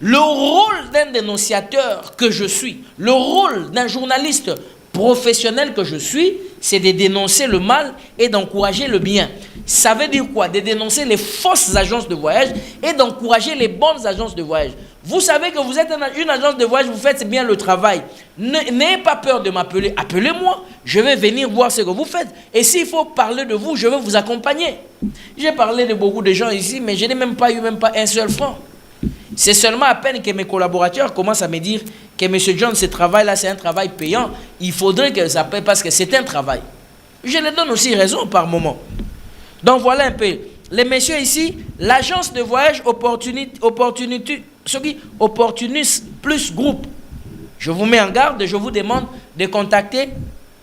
Le rôle d'un dénonciateur que je suis, le rôle d'un journaliste professionnel que je suis, c'est de dénoncer le mal et d'encourager le bien. Ça veut dire quoi? De dénoncer les fausses agences de voyage et d'encourager les bonnes agences de voyage. Vous savez que vous êtes une agence de voyage, vous faites bien le travail. N'ayez pas peur de m'appeler. Appelez-moi. Je vais venir voir ce que vous faites. Et s'il faut parler de vous, je vais vous accompagner. J'ai parlé de beaucoup de gens ici, mais je n'ai même pas eu un seul franc. C'est seulement à peine que mes collaborateurs commencent à me dire que M. John, ce travail-là, c'est un travail payant. Il faudrait que ça paye parce que c'est un travail. Je les donne aussi raison par moment. Donc voilà un peu. Les messieurs ici, l'agence de voyage Opportunus Plus Group. Je vous mets en garde, je vous demande de contacter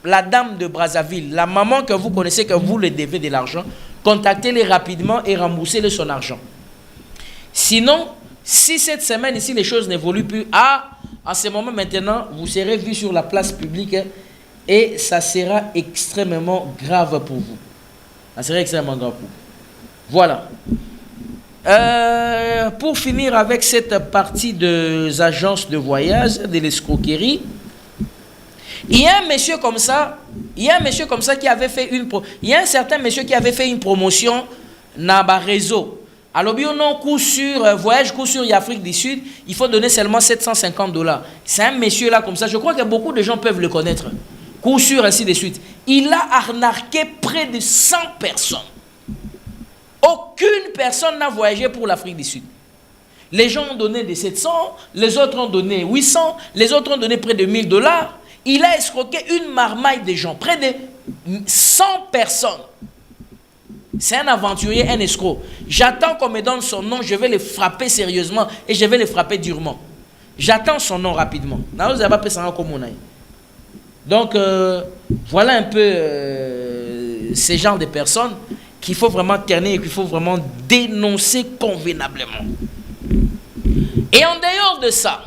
la dame de Brazzaville, la maman que vous connaissez, que vous le devez de l'argent. Contactez-les rapidement et remboursez-les son argent. Sinon, si cette semaine ici les choses n'évoluent plus, en ce moment maintenant, vous serez vu sur la place publique et ça sera extrêmement grave pour vous. Ça sera extrêmement grave pour vous. Voilà. Pour finir avec cette partie des agences de voyage, de l'escroquerie, il y a un monsieur comme ça, qui avait fait il y a un certain monsieur qui avait fait une promotion dans le réseau. Alors, coup sur voyage, coup sur l'Afrique du Sud, il faut donner seulement $750. C'est un monsieur là comme ça. Je crois que beaucoup de gens peuvent le connaître. Coup sur, ainsi de suite. Il a arnaqué près de 100 personnes. Aucune personne n'a voyagé pour l'Afrique du Sud. Les gens ont donné des 700, les autres ont donné 800, les autres ont donné près de $1000. Il a escroqué une marmaille de gens, près de 100 personnes. C'est un aventurier, un escroc. J'attends qu'on me donne son nom, je vais le frapper sérieusement et je vais le frapper durement. J'attends son nom rapidement. Donc, voilà un peu ces genres de personnes qu'il faut vraiment terner et qu'il faut vraiment dénoncer convenablement. Et en dehors de ça,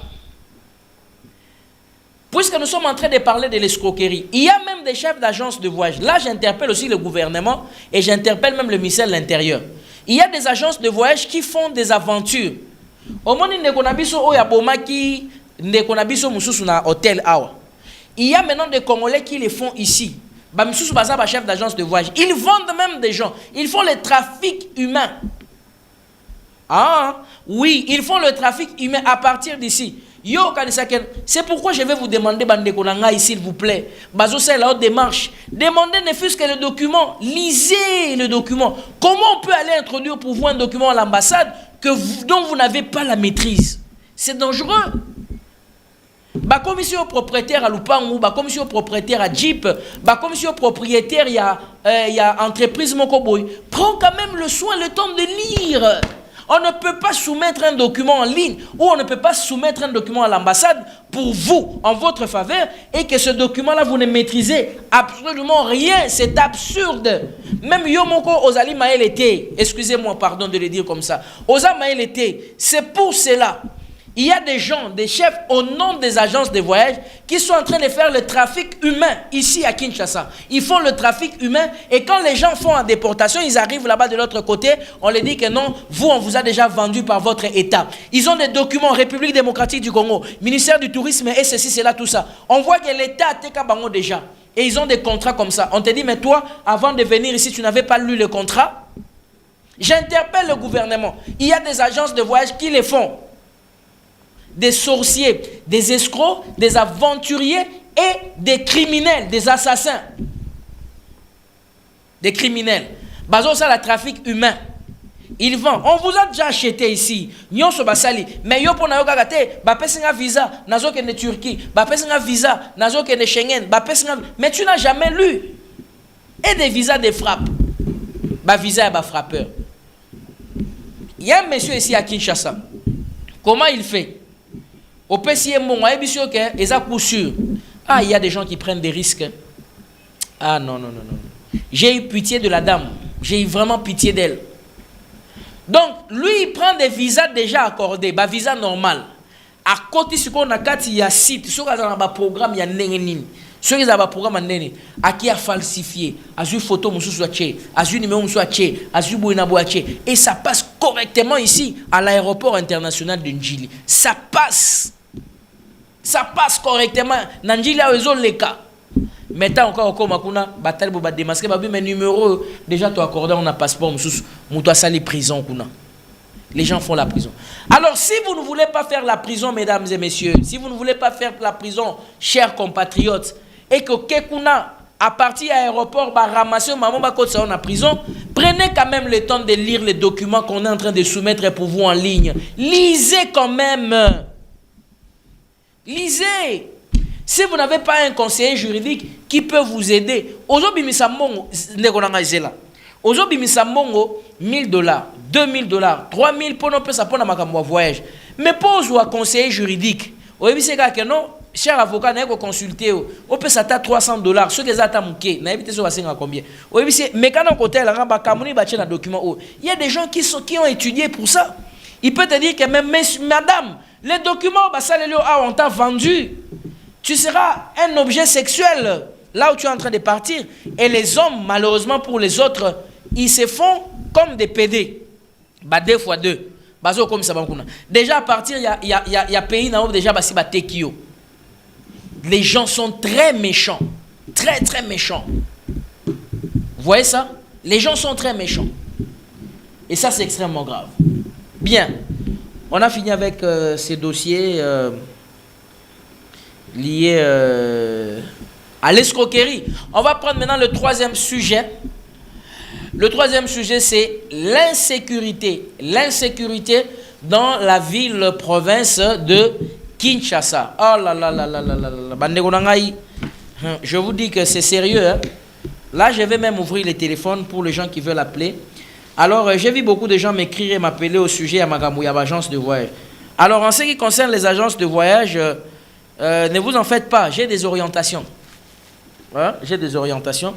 puisque nous sommes en train de parler de l'escroquerie, il y a même des chefs d'agence de voyage. Là, j'interpelle aussi le gouvernement et j'interpelle même le ministère de l'Intérieur. Il y a des agences de voyage qui font des aventures. Au moment où il y a maintenant des Congolais qui les font ici. Chef d'agence de voyage. Ils vendent même des gens. Ils font le trafic humain. Ah, oui, ils font le trafic humain à partir d'ici. C'est pourquoi je vais vous demander, s'il vous plaît, c'est la haute démarche. Demandez ne fût-ce que le document. Lisez le document. Comment on peut aller introduire pour vous un document à l'ambassade dont vous n'avez pas la maîtrise? C'est dangereux. Commission propriétaire à Lupangu, commission propriétaire à Jeep, commission propriétaire, il y a entreprise Mokoboy. Prends quand même le soin, le temps de lire. On ne peut pas soumettre un document en ligne ou on ne peut pas soumettre un document à l'ambassade pour vous, en votre faveur, et que ce document-là, vous ne maîtrisez absolument rien. C'est absurde. Même Yomoko Ozali Maël était, excusez-moi, pardon de le dire comme ça, Oza Maël était, c'est pour cela. il y a des gens, des chefs au nom des agences de voyage qui sont en train de faire le trafic humain ici à Kinshasa. Ils font le trafic humain et quand les gens font en déportation, ils arrivent là-bas de l'autre côté, on leur dit que non, vous, on vous a déjà vendu par votre État. Ils ont des documents, République démocratique du Congo, ministère du tourisme et ceci, cela, tout ça. On voit que l'État a Tekabango déjà. Et ils ont des contrats comme ça. On te dit, mais toi, avant de venir ici, tu n'avais pas lu le contrat? J'interpelle le gouvernement. Il y a des agences de voyage qui les font. Des sorciers, des escrocs, des aventuriers et des criminels, des assassins. Des criminels. Bazo ça, le trafic humain. Ils vendent. On vous a déjà acheté ici. Nyon so basali. Mais yo pona yo kagate. Ba pesinga visa. Nazo ke ne Turquie. Ba pesinga visa. Nazo ke ne Schengen. Ba pesinga. Mais tu n'as jamais lu. Et des visas de frappe. Ba visa et ba frappeur. Il y a un monsieur ici à Kinshasa. Comment il fait? Au PCM, ils ont coup sûr. Ah, il y a des gens qui prennent des risques. Ah, non, non, non, non. J'ai eu pitié de la dame. J'ai eu vraiment pitié d'elle. Donc, lui, il prend des visas déjà accordés. Bah, visa normal. À côté, ce qu'on a, il y a site. Ce qu'on a un programme, il y a un ce qui est un programme, à qui a falsifié, a eu photo, a eu numéro, a eu bouinabo, et ça passe correctement ici, à l'aéroport international de Ndjili. Ça passe. Ça passe correctement. Ndjili a raison les cas. Maintenant encore comme makuna bataille pour démasquer mais numéro déjà tu accordé on a passeport muto sali prison kuna. Les gens font la prison. Alors si vous ne voulez pas faire la prison mesdames et messieurs, si vous ne voulez pas faire la prison chers compatriotes et que Kekuna à partir à l'aéroport va ramasser maman va côté ça en prison, prenez quand même le temps de lire les documents qu'on est en train de soumettre pour vous en ligne. Lisez quand même. Lisez. Si vous n'avez pas un conseiller juridique qui peut vous aider, aujourd'hui, Misamongo, 1000 $, 2000 $, 3000 pour nous ça pour un voyage. Mais pose un conseiller juridique. Aujourd'hui, c'est que non, cher avocat, n'a pas consulté. On peut s'attendre à 300 $. Ce que ça t'a manqué, n'a pas été combien. Aujourd'hui, c'est mais quand on côté là, un document. Il y a des gens qui ont étudié pour ça. Il peut te dire que même madame, les documents, on t'a vendu. Tu seras un objet sexuel là où tu es en train de partir. Et les hommes, malheureusement pour les autres, ils se font comme des PD. Bah, 2 fois 2. Comme ça, déjà à partir, il y a pays où déjà tekio. Les gens sont très méchants. Très, très méchants. Vous voyez ça? Les gens sont très méchants. Et ça, c'est extrêmement grave. Bien. On a fini avec ces dossiers... lié à l'escroquerie. On va prendre maintenant le troisième sujet. Le troisième sujet, c'est l'insécurité. L'insécurité dans la ville-province de Kinshasa. Oh là là là là là là là. Je vous dis que c'est sérieux. Hein? Là, je vais même ouvrir les téléphones pour les gens qui veulent appeler. Alors, j'ai vu beaucoup de gens m'écrire et m'appeler au sujet à Magamouya, agence de voyage. Alors, en ce qui concerne les agences de voyage... ne vous en faites pas, j'ai des orientations. Hein? J'ai des orientations.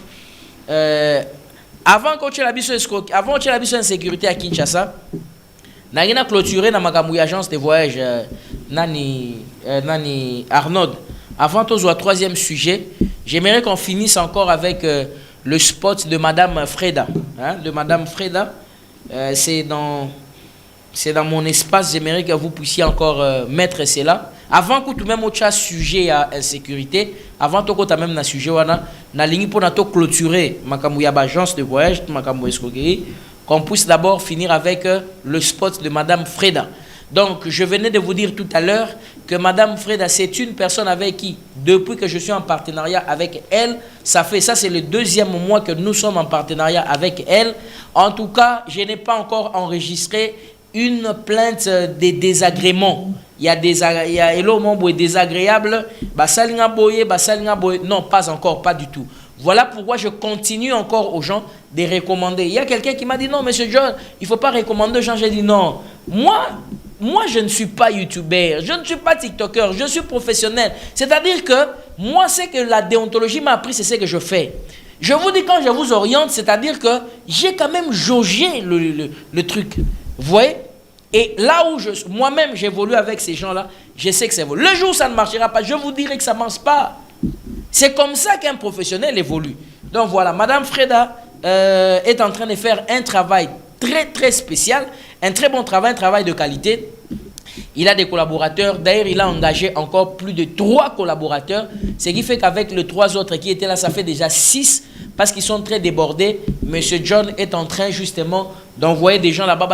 Avant que tu aies la insécurité à Kinshasa, nous avons clôturé dans ma agence de voyage, Nani Arnaud. Avant tout, le troisième sujet, j'aimerais qu'on finisse encore avec le spot de Madame Freda. Hein? De Madame Freda, c'est dans mon espace, j'aimerais que vous puissiez encore mettre cela. Avant que tout même autre sujet à insécurité, avant que tu même un sujet na ligne pour nato clôturer makamouya agence de voyage makamou escroquerie, qu'on puisse d'abord finir avec le spot de Madame Freda. Donc je venais de vous dire tout à l'heure que Madame Freda c'est une personne avec qui depuis que je suis en partenariat avec elle, ça c'est le 2e mois que nous sommes en partenariat avec elle. En tout cas, je n'ai pas encore enregistré une plainte de désagrément. Il y a des désagréables. Non, pas encore, pas du tout. Voilà pourquoi je continue encore aux gens de recommander. Il y a quelqu'un qui m'a dit non, monsieur John, il ne faut pas recommander aux gens. J'ai dit non. Moi, je ne suis pas youtubeur, je ne suis pas tiktoker, je suis professionnel. C'est-à-dire que moi, ce que la déontologie m'a appris, c'est ce que je fais. Je vous dis quand je vous oriente, c'est-à-dire que j'ai quand même jaugé le truc. Vous voyez? Et là où moi-même j'évolue avec ces gens-là, je sais que c'est vrai. Le jour où ça ne marchera pas, je vous dirai que ça ne marche pas. C'est comme ça qu'un professionnel évolue. Donc voilà, Madame Freda est en train de faire un travail très très spécial, un très bon travail, un travail de qualité. Il a des collaborateurs. D'ailleurs, il a engagé encore plus de 3 collaborateurs. Ce qui fait qu'avec les 3 autres qui étaient là, ça fait déjà 6 parce qu'ils sont très débordés. Monsieur John est en train justement d'envoyer des gens là-bas.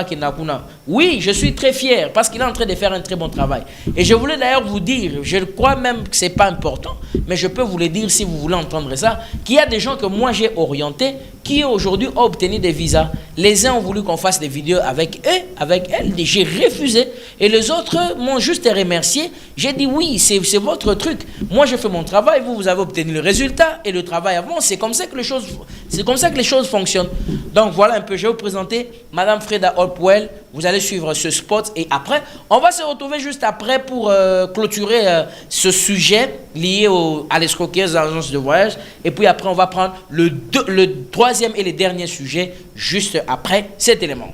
Oui, je suis très fier parce qu'il est en train de faire un très bon travail. Et je voulais d'ailleurs vous dire, je crois même que ce n'est pas important, mais je peux vous le dire si vous voulez entendre ça, qu'il y a des gens que moi j'ai orientés qui aujourd'hui ont obtenu des visas. Les uns ont voulu qu'on fasse des vidéos avec eux, avec elles, j'ai refusé. Et les autres m'ont juste remercié. J'ai dit oui, c'est votre truc. Moi, je fais mon travail, vous avez obtenu le résultat et le travail avance. C'est comme ça que les choses fonctionnent. Donc voilà un peu, je vais vous présenter Madame Freda Hopewell. Vous allez suivre ce spot et après, on va se retrouver juste après pour clôturer ce sujet lié à l'escroquerie des agences de voyage. Et puis après, on va prendre le 3e et le dernier sujet juste après cet élément.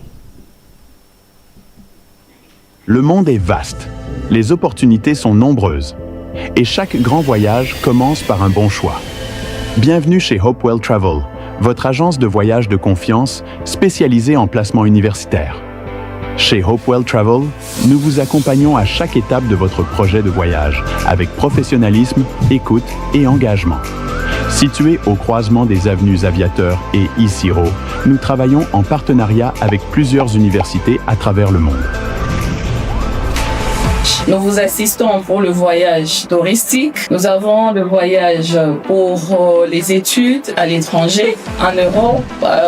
Le monde est vaste, les opportunités sont nombreuses, et chaque grand voyage commence par un bon choix. Bienvenue chez Hopewell Travel, votre agence de voyage de confiance spécialisée en placement universitaire. Chez Hopewell Travel, nous vous accompagnons à chaque étape de votre projet de voyage, avec professionnalisme, écoute et engagement. Situé au croisement des avenues Aviateur et Isiro, nous travaillons en partenariat avec plusieurs universités à travers le monde. Nous vous assistons pour le voyage touristique. Nous avons le voyage pour les études à l'étranger, en Europe,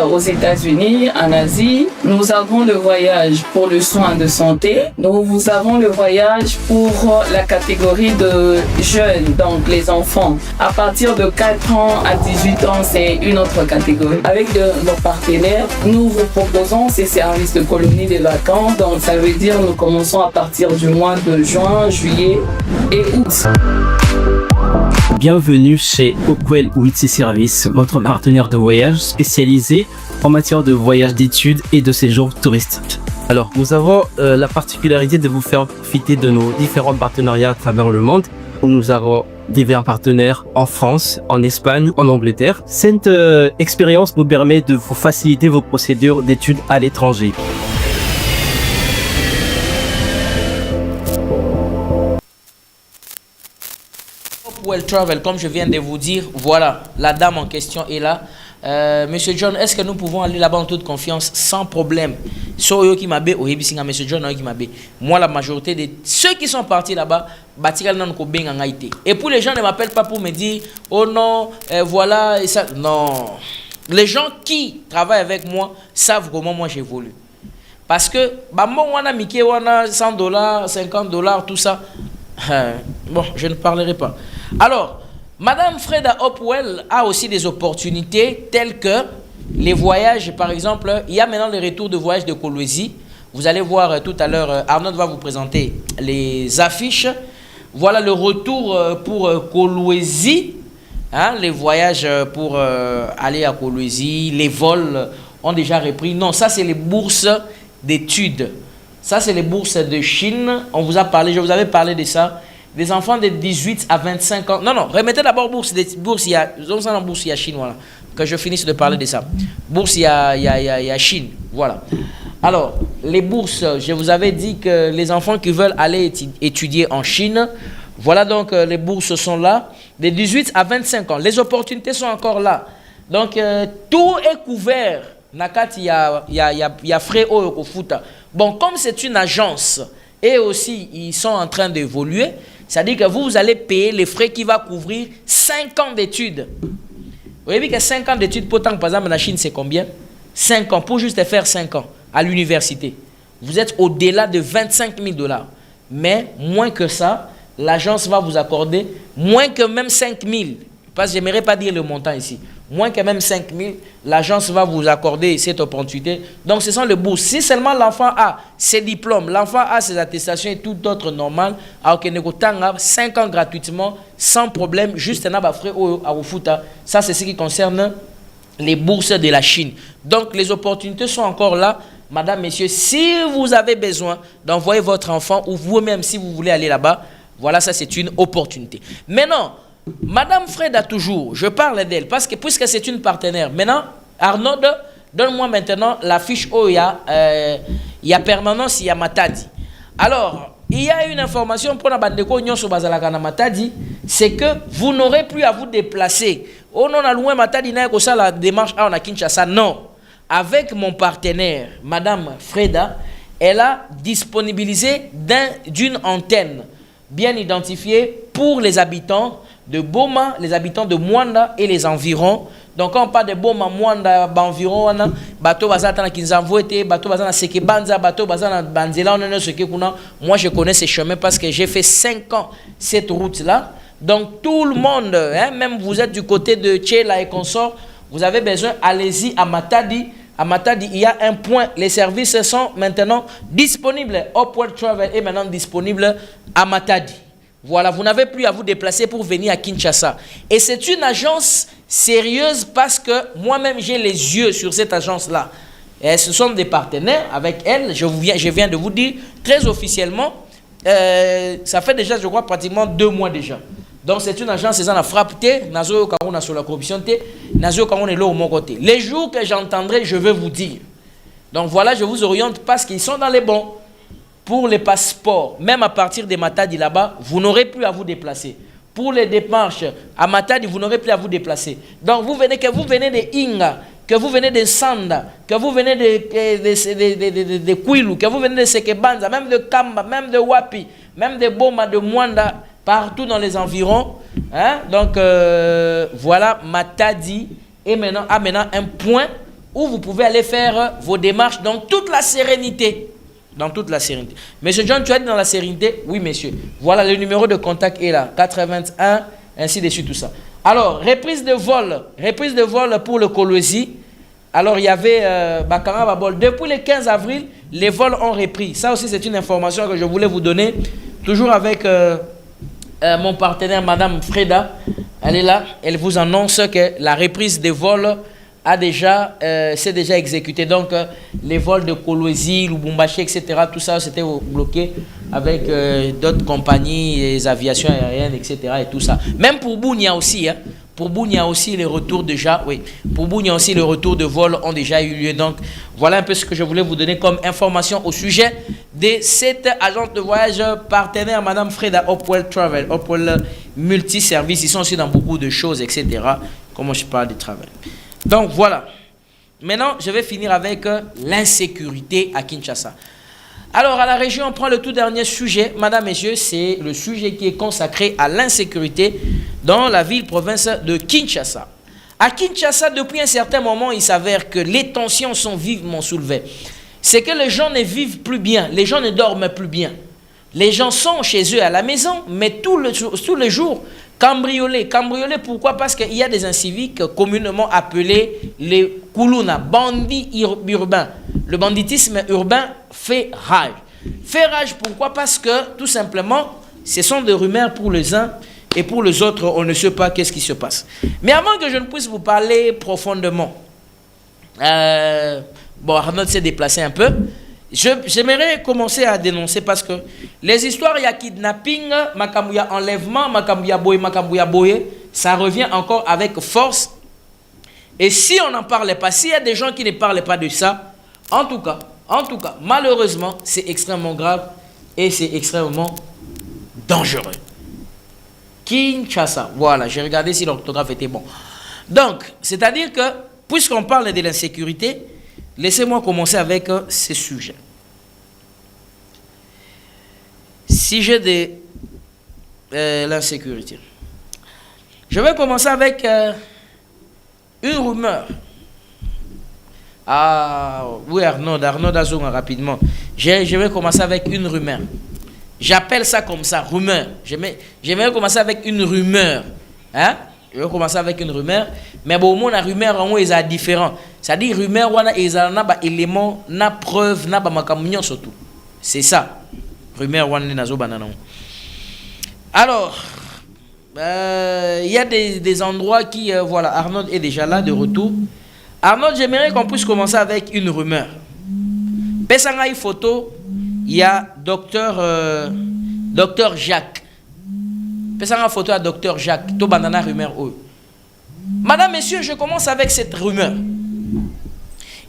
aux États-Unis, en Asie. Nous avons le voyage pour le soin de santé. Nous avons le voyage pour la catégorie de jeunes, donc les enfants. À partir de 4 ans à 18 ans, c'est une autre catégorie. Avec nos partenaires, nous vous proposons ces services de colonies de vacances. Donc ça veut dire nous commençons à partir du mois de juin, juillet et août. Bienvenue chez Hopewell Witsi Service, votre partenaire de voyage spécialisé en matière de voyage d'études et de séjour touristique. Alors, nous avons la particularité de vous faire profiter de nos différents partenariats à travers le monde. Nous avons divers partenaires en France, en Espagne, en Angleterre. Cette expérience nous permet de vous faciliter vos procédures d'études à l'étranger. Hopewell Travel, comme je viens de vous dire, voilà, la dame en question est là. Monsieur John, est-ce que nous pouvons aller là-bas en toute confiance, sans problème? Monsieur John, moi, la majorité de ceux qui sont partis là-bas, et pour les gens ne m'appellent pas pour me dire, oh non, voilà, et ça. Non. Les gens qui travaillent avec moi savent comment moi j'évolue. Parce que, moi, on a mis 100 $, 50 $, tout ça. Bon, je ne parlerai pas. Alors, Madame Freda Hopewell a aussi des opportunités telles que les voyages, par exemple, il y a maintenant le retour de voyage de Kolwezi. Vous allez voir tout à l'heure, Arnaud va vous présenter les affiches. Voilà le retour pour Kolwezi, hein, les voyages pour aller à Kolwezi, les vols ont déjà repris. Non, ça c'est les bourses d'études. Ça c'est les bourses de Chine. On vous a parlé, je vous avais parlé de ça. Des enfants de 18 à 25 ans. Non, remettez d'abord bourse il y a Chine, voilà. Que je finisse de parler de ça. Bourse, il y a Chine, voilà. Alors, les bourses, je vous avais dit que les enfants qui veulent aller étudier en Chine, voilà donc les bourses sont là, de 18 à 25 ans. Les opportunités sont encore là. Donc, tout est couvert. Nakati, il y a frais au Futa. Bon, comme c'est une agence, et aussi, ils sont en train d'évoluer, c'est-à-dire que vous allez payer les frais qui vont couvrir 5 ans d'études. Vous voyez que 5 ans d'études, pourtant, par exemple, la Chine, c'est combien? 5 ans, pour juste faire 5 ans à l'université. Vous êtes au-delà de 25 000 $. Mais moins que ça, l'agence va vous accorder moins que même 5 000. Parce que je n'aimerais pas dire le montant ici. Moins que même 5 000, l'agence va vous accorder cette opportunité. Donc, ce sont les bourses. Si seulement l'enfant a ses diplômes, l'enfant a ses attestations et tout autre normal, alors qu'il a 5 ans gratuitement, sans problème, juste un frais au Futa. Ça, c'est ce qui concerne les bourses de la Chine. Donc, les opportunités sont encore là. madame, messieurs, si vous avez besoin d'envoyer votre enfant ou vous-même si vous voulez aller là-bas, voilà, ça c'est une opportunité. Maintenant, madame Freda toujours, je parle d'elle parce que puisque c'est une partenaire. Maintenant, Arnaud, donne-moi maintenant la fiche où il y a permanence, il y a Matadi. Alors, il y a une information pour la bandeko nyonso bazalaka na Matadi, c'est que vous n'aurez plus à vous déplacer. Oh non, à loin Matadi n'a que ça la démarche à na Kinshasa. Non. Avec mon partenaire, madame Freda, elle a disponibilisé d'une antenne bien identifiée pour les habitants de Boma, les habitants de Mwanda et les environs. Donc quand on parle de Boma, Mwanda, environ, bateau bazatana Kinzamvoete, bateau bazana Sekebanza, bateau bazana Banzela, moi je connais ces chemins parce que j'ai fait 5 ans cette route-là. Donc tout le monde, hein, même vous êtes du côté de Tchela et consorts, vous avez besoin, allez-y à Matadi. À Matadi, il y a un point. Les services sont maintenant disponibles. Upwell Travel est maintenant disponible à Matadi. Voilà, vous n'avez plus à vous déplacer pour venir à Kinshasa. Et c'est une agence sérieuse parce que moi-même, j'ai les yeux sur cette agence-là. Et ce sont des partenaires avec elle. Je viens de vous dire très officiellement. Ça fait déjà, je crois, pratiquement 2 mois déjà. Donc c'est une agence, c'est en frappe, nazo karuna sur la corruption, nazo karuna est là au mon côté. Les jours que j'entendrai, je vais vous dire. Donc voilà, je vous oriente parce qu'ils sont dans les bons. Pour les passeports, même à partir de Matadi là-bas, vous n'aurez plus à vous déplacer. Pour les démarches à Matadi, vous n'aurez plus à vous déplacer. Donc vous venez, que vous venez de Inga, que vous venez de Sanda, que vous venez de Kwilu, que vous venez de Sekebanza, même de Kamba, même de Wapi, même de Boma, de Mwanda, partout dans les environs. Hein? Donc voilà, Matadi est maintenant un point où vous pouvez aller faire vos démarches dans toute la sérénité. Dans toute la sérénité. Monsieur John, tu es dans la sérénité? Oui, monsieur. Voilà, le numéro de contact est là. 81, ainsi de suite, tout ça. Alors, reprise de vol pour le Kolwezi. Alors, il y avait Bakara Babol. Depuis le 15 avril, les vols ont repris. Ça aussi, c'est une information que je voulais vous donner. Toujours avec mon partenaire, madame Freda. Elle est là. Elle vous annonce que la reprise des vols c'est déjà exécuté. Donc, les vols de Kolwezi, Lubumbashi, etc., tout ça, c'était bloqué avec d'autres compagnies, les aviations aériennes, etc., et tout ça. Même pour Bounia aussi, hein. Pour Bounia aussi, les retours déjà, oui. Pour Bounia aussi, les retours de vol ont déjà eu lieu. Donc, voilà un peu ce que je voulais vous donner comme information au sujet de cette agence de voyage partenaire, madame Freda, Upwell Travel, Upwell Multiservice. Ils sont aussi dans beaucoup de choses, etc., comment je parle du travail. Donc voilà. Maintenant, je vais finir avec l'insécurité à Kinshasa. Alors, à la région, on prend le tout dernier sujet. Madame, messieurs, c'est le sujet qui est consacré à l'insécurité dans la ville-province de Kinshasa. À Kinshasa, depuis un certain moment, il s'avère que les tensions sont vivement soulevées. C'est que les gens ne vivent plus bien, les gens ne dorment plus bien. Les gens sont chez eux à la maison, mais tous les jours, cambriolés. Cambriolés, pourquoi? Parce qu'il y a des inciviques communément appelés les Koulouna, bandits urbains. Le banditisme urbain fait rage. Fait rage, pourquoi? Parce que, tout simplement, ce sont des rumeurs pour les uns et pour les autres, on ne sait pas qu'est-ce qui se passe. Mais avant que je ne puisse vous parler profondément, bon, Arnaud s'est déplacé un peu. J'aimerais commencer à dénoncer parce que les histoires, il y a kidnapping, makamouya enlèvement, makamouya boye, ça revient encore avec force. Et si on n'en parlait pas, s'il y a des gens qui ne parlent pas de ça, en tout cas, malheureusement, c'est extrêmement grave et c'est extrêmement dangereux. Kinshasa, voilà, j'ai regardé si l'orthographe était bon. Donc, c'est-à-dire que, puisqu'on parle de l'insécurité, laissez-moi commencer avec ce sujet. Sujet de l'insécurité. Je vais commencer avec une rumeur. Ah oui, Arnaud Azonga, rapidement. Je vais commencer avec une rumeur. J'appelle ça comme ça, rumeur. J'aimerais commencer avec une rumeur. Hein? Je vais commencer avec une rumeur. Mais bon, la rumeur, en est différent. C'est-à-dire, rumeur, on a des éléments, na preuve, na makamunion surtout. C'est ça. Rumeur, on a des bananons. Alors, il y a des endroits qui, voilà, Arnaud est déjà là, de retour. Arnaud, j'aimerais qu'on puisse commencer avec une rumeur. Pesanga une photo, il y a docteur Jacques. Pesanga photo à docteur Jacques. To bandana rumeur. Madame, messieurs, je commence avec cette rumeur.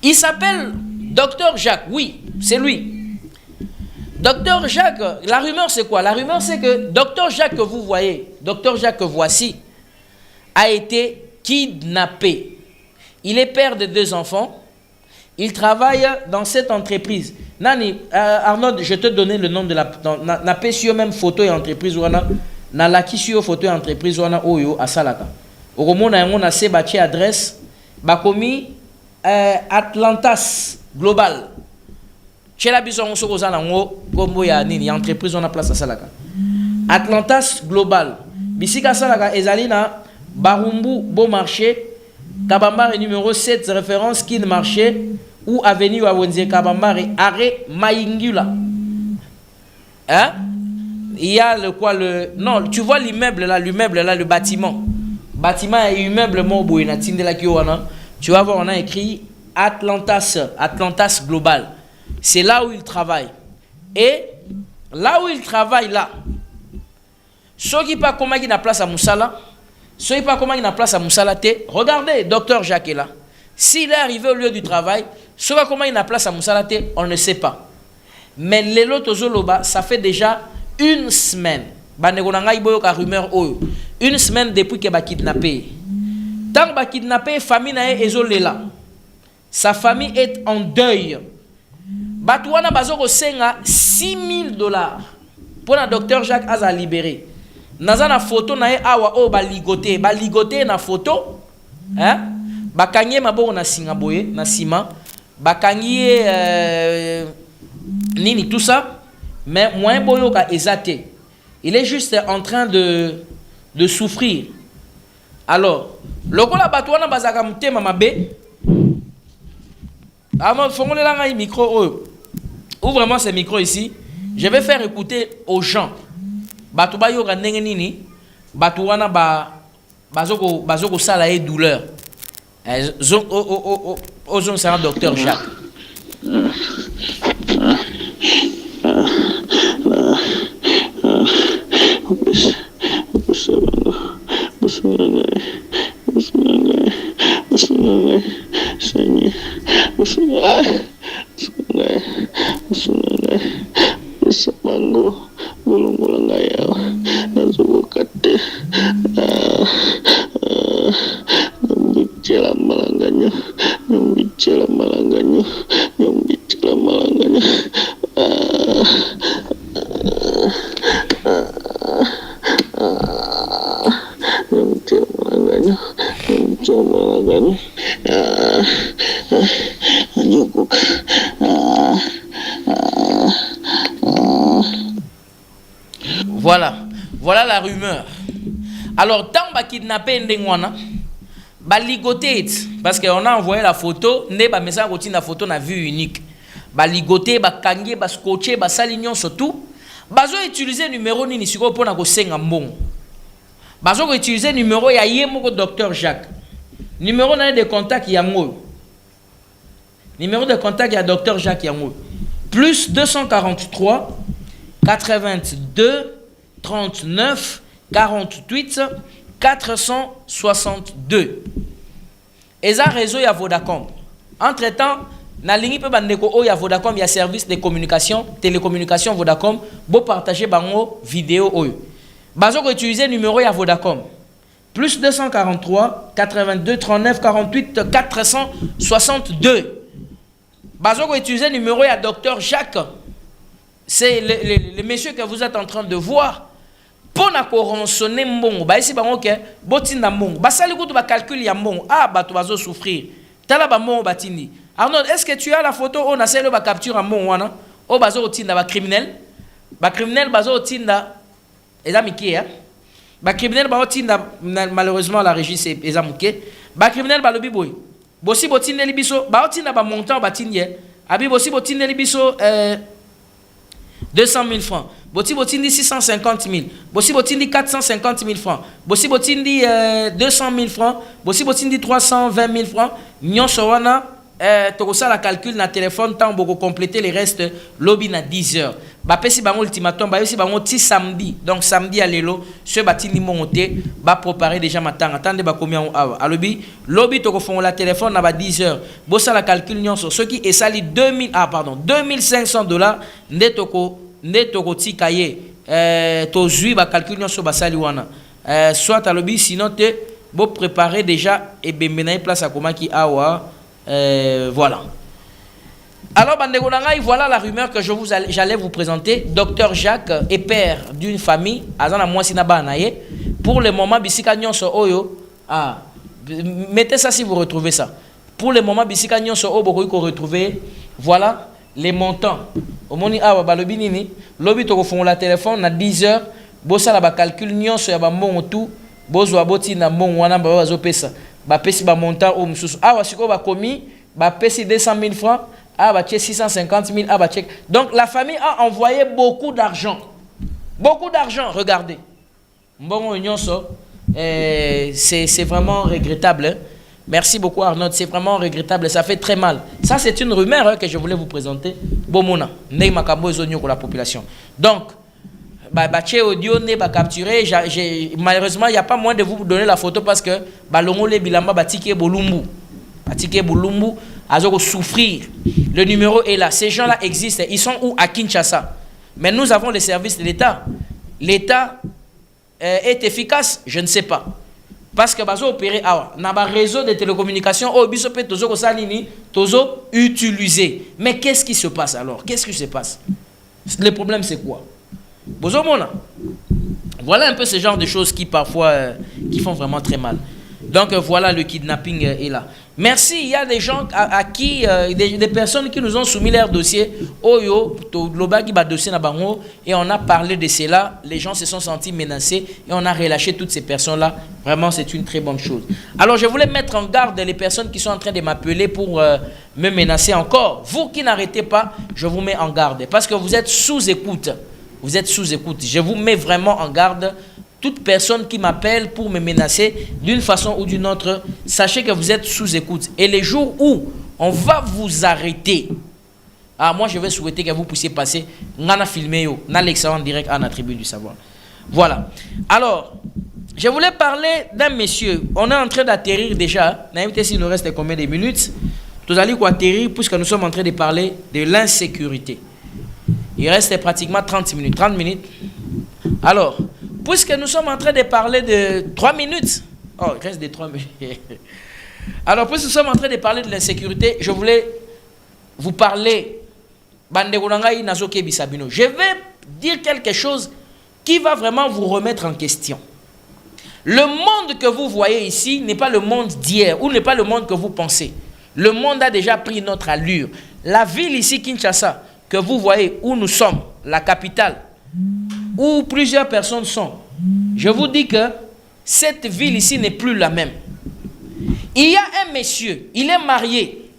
Il s'appelle docteur Jacques. Oui, c'est lui. Docteur Jacques, la rumeur c'est quoi? La rumeur c'est que docteur Jacques que vous voyez, docteur Jacques que voici, a été kidnappé. Il est père de 2 enfants. Il travaille dans cette entreprise. Nani, Arnaud, je te donner le nom de la... Na sur même photo et entreprise. Na la qui sur photo et entreprise. Oyo à Salaka. Au moment où on a ces adresse. Bakomi Atlantas Global. Chez la bison, on se pose en haut. Comme il y a une entreprise, on a place à Salaka. Atlantas Global. Bisika Salaka, Ezalina, Barumbu, Beau Marché. Kabambar numéro 7, référence Kin Marché. Ou avenue Awenze Kabambar et arrêt Maingula. Hein? Il y a le quoi le. Non, tu vois l'immeuble là, le bâtiment. Bâtiment et immeuble Mobo et tu vas voir, on a écrit Atlantas Global. C'est là où il travaille. Et là où il travaille là, ceux qui pas comment il a place à Moussala, ceux qui pas comment il a place à Moussala, regardez, docteur Jacques est là. S'il est arrivé au lieu du travail, ceux qui comment il a place à Moussala, on ne sait pas. Mais les lotos Zoloba, ça fait déjà 1 semaine. Une semaine depuis qu'il a kidnappé. Tant qu'il a kidnappé, famille est isolée là. Sa famille est en deuil. Batouana Bazoko senga $6,000 pour le docteur Jacques Aza libéré. Nazana photo na awa o baligoté na photo. Hein? Bakanye maboko na singaboye na sima. Bakanye nini tout ça. Mais moins boyo ka ezate. Il est juste en train de souffrir. Alors, le gars là batouana bazaka mutema mabe. Ah, faut qu'on micro. Ouvre vraiment ce micro ici. Je vais faire écouter aux gens. Batouba yoga nengenini. Batouana bazoko sala et douleur. Ozon c'est un docteur Jacques. Voilà la rumeur. Alors, tant que kidnappé Ndengwana, ligoté, parce qu'on a envoyé la photo, la photo na vue unique. Ligoté, kangi, scotché, salignon surtout. Bazo utiliser numéro nini siko pour na ko senga mbongo. Bazo utiliser numéro ya yemoko docteur Jacques. Numéro na de contact yango. Numéro de contact ya docteur Jacques yango. Plus 243 82 39 48 462. Et ça réseau ya Vodacom. Entre-temps, na lingi pe bandeko o ya Vodacom ya service de communication, télécommunication Vodacom, bo partager bango vidéo oyo. Bazo ko utiliser numéro ya Vodacom. Plus 243 82 39 48 462. Bazo ko utiliser numéro ya docteur Jacques. C'est le monsieur que vous êtes en train de voir. Pour na ko rançonner mbongo, ba isi bango ke botinda mbongo. Ba sali kutu ba calcul ya mbongo. Ah bato bazo souffrir. Tala ba mbongo batindi. Arnaud, est-ce que tu as la photo on a celle ba capture en mbongo wana? O bazo otinda ba criminel. Ba criminel bazo otinda ezamiki ya. Ba criminel ba otinda malheureusement la régie c'est ezamuke. Ba criminel ba lobi boy. Bosi botindeli biso ba otinda ba montant batindi. Abi bosi botindeli biso 200 000 francs. Boti botindi 650 000. Bossi botindi 450 000 francs. Bossi botindi 200 000 francs. Bossi botindi 320 000 francs. Nyon sowana tu as la calcul na téléphone tant beaucoup compléter les restes lobby na 10h. Ba pesi bango ultimatum ba pesi bango ti samedi. Donc samedi à l'élo ce bati ni monté ba préparer déjà matin. Attendez ba combien awa. A lobby to ko fon la téléphone na ba 10h. Bo ça la calcul nyonso ceux qui esali 2500 dollars ndetoko ti kaye to zui ba calcul nyonso ba sali wana. Soit à lobby sinon te bo préparer déjà et bemena place à comment qui awa. Voilà. Alors, voilà la rumeur que j'allais vous présenter. Docteur Jacques est père d'une famille. Pour le moment, mettez ça si vous retrouvez ça. Pour le moment, retrouver, voilà les montants. Au moment où on la téléphone à 10h, bossa la calcul nyonso ya ba montu, bozwa boti na mon wana ba bazo pesa. Ba pesi ba montant au msusu. Awa siko ba komi, ba pesi 200 000 francs, ah ba 650 000, ah ba check. Donc la famille a envoyé beaucoup d'argent. Beaucoup d'argent, regardez. Mbongo nyonso, c'est vraiment regrettable. Hein? Merci beaucoup Arnaud, c'est vraiment regrettable, ça fait très mal. Ça c'est une rumeur hein, que je voulais vous présenter. Bomona, ney makambo ezonyo pour la population. Donc audio ne ba capturé, malheureusement il n'y a pas moyen de vous donner la photo parce que balongo le bilamba batike bolumbu azoko souffrir. Le numéro est là, ces gens-là existent, ils sont où? À Kinshasa. Mais nous avons les services de l'État. L'État est efficace, je ne sais pas. Parce que bazo opéré awa na ba réseau de télécommunications au biso pe tozo ko salini tozo utiliser. Mais qu'est-ce qui se passe alors? Qu'est-ce qui se passe? Le problème c'est quoi? Voilà un peu ce genre de choses qui parfois qui font vraiment très mal. Donc voilà, le kidnapping est là. Merci, il y a des gens à qui, des personnes qui nous ont soumis leur dossier. Oyo, dossier na bango, et on a parlé de cela. Les gens se sont sentis menacés et on a relâché toutes ces personnes-là. Vraiment, c'est une très bonne chose. Alors, je voulais mettre en garde les personnes qui sont en train de m'appeler pour me menacer encore. Vous qui n'arrêtez pas, je vous mets en garde parce que vous êtes sous écoute. Vous êtes sous écoute. Je vous mets vraiment en garde. Toute personne qui m'appelle pour me menacer d'une façon ou d'une autre, sachez que vous êtes sous écoute. Et les jours où on va vous arrêter, moi je vais souhaiter que vous puissiez passer, on a filmé, on a l'excellent direct à la tribune du savoir. Voilà. Alors, je voulais parler d'un monsieur. On est en train d'atterrir déjà. S'il nous reste combien de minutes? Nous allons atterrir puisque nous sommes en train de parler de l'insécurité. Il reste pratiquement 30 minutes. 30 minutes. Alors, puisque nous sommes en train de parler de 3 minutes. Oh, il reste des 3 minutes. Alors, puisque nous sommes en train de parler de l'insécurité, je voulais vous parler. Je vais dire quelque chose qui va vraiment vous remettre en question. Le monde que vous voyez ici n'est pas le monde d'hier ou n'est pas le monde que vous pensez. Le monde a déjà pris notre allure. La ville ici, Kinshasa, que vous voyez où nous sommes, la capitale, où plusieurs personnes sont, je vous dis que cette ville ici n'est plus la même. Il y a un monsieur, il est marié.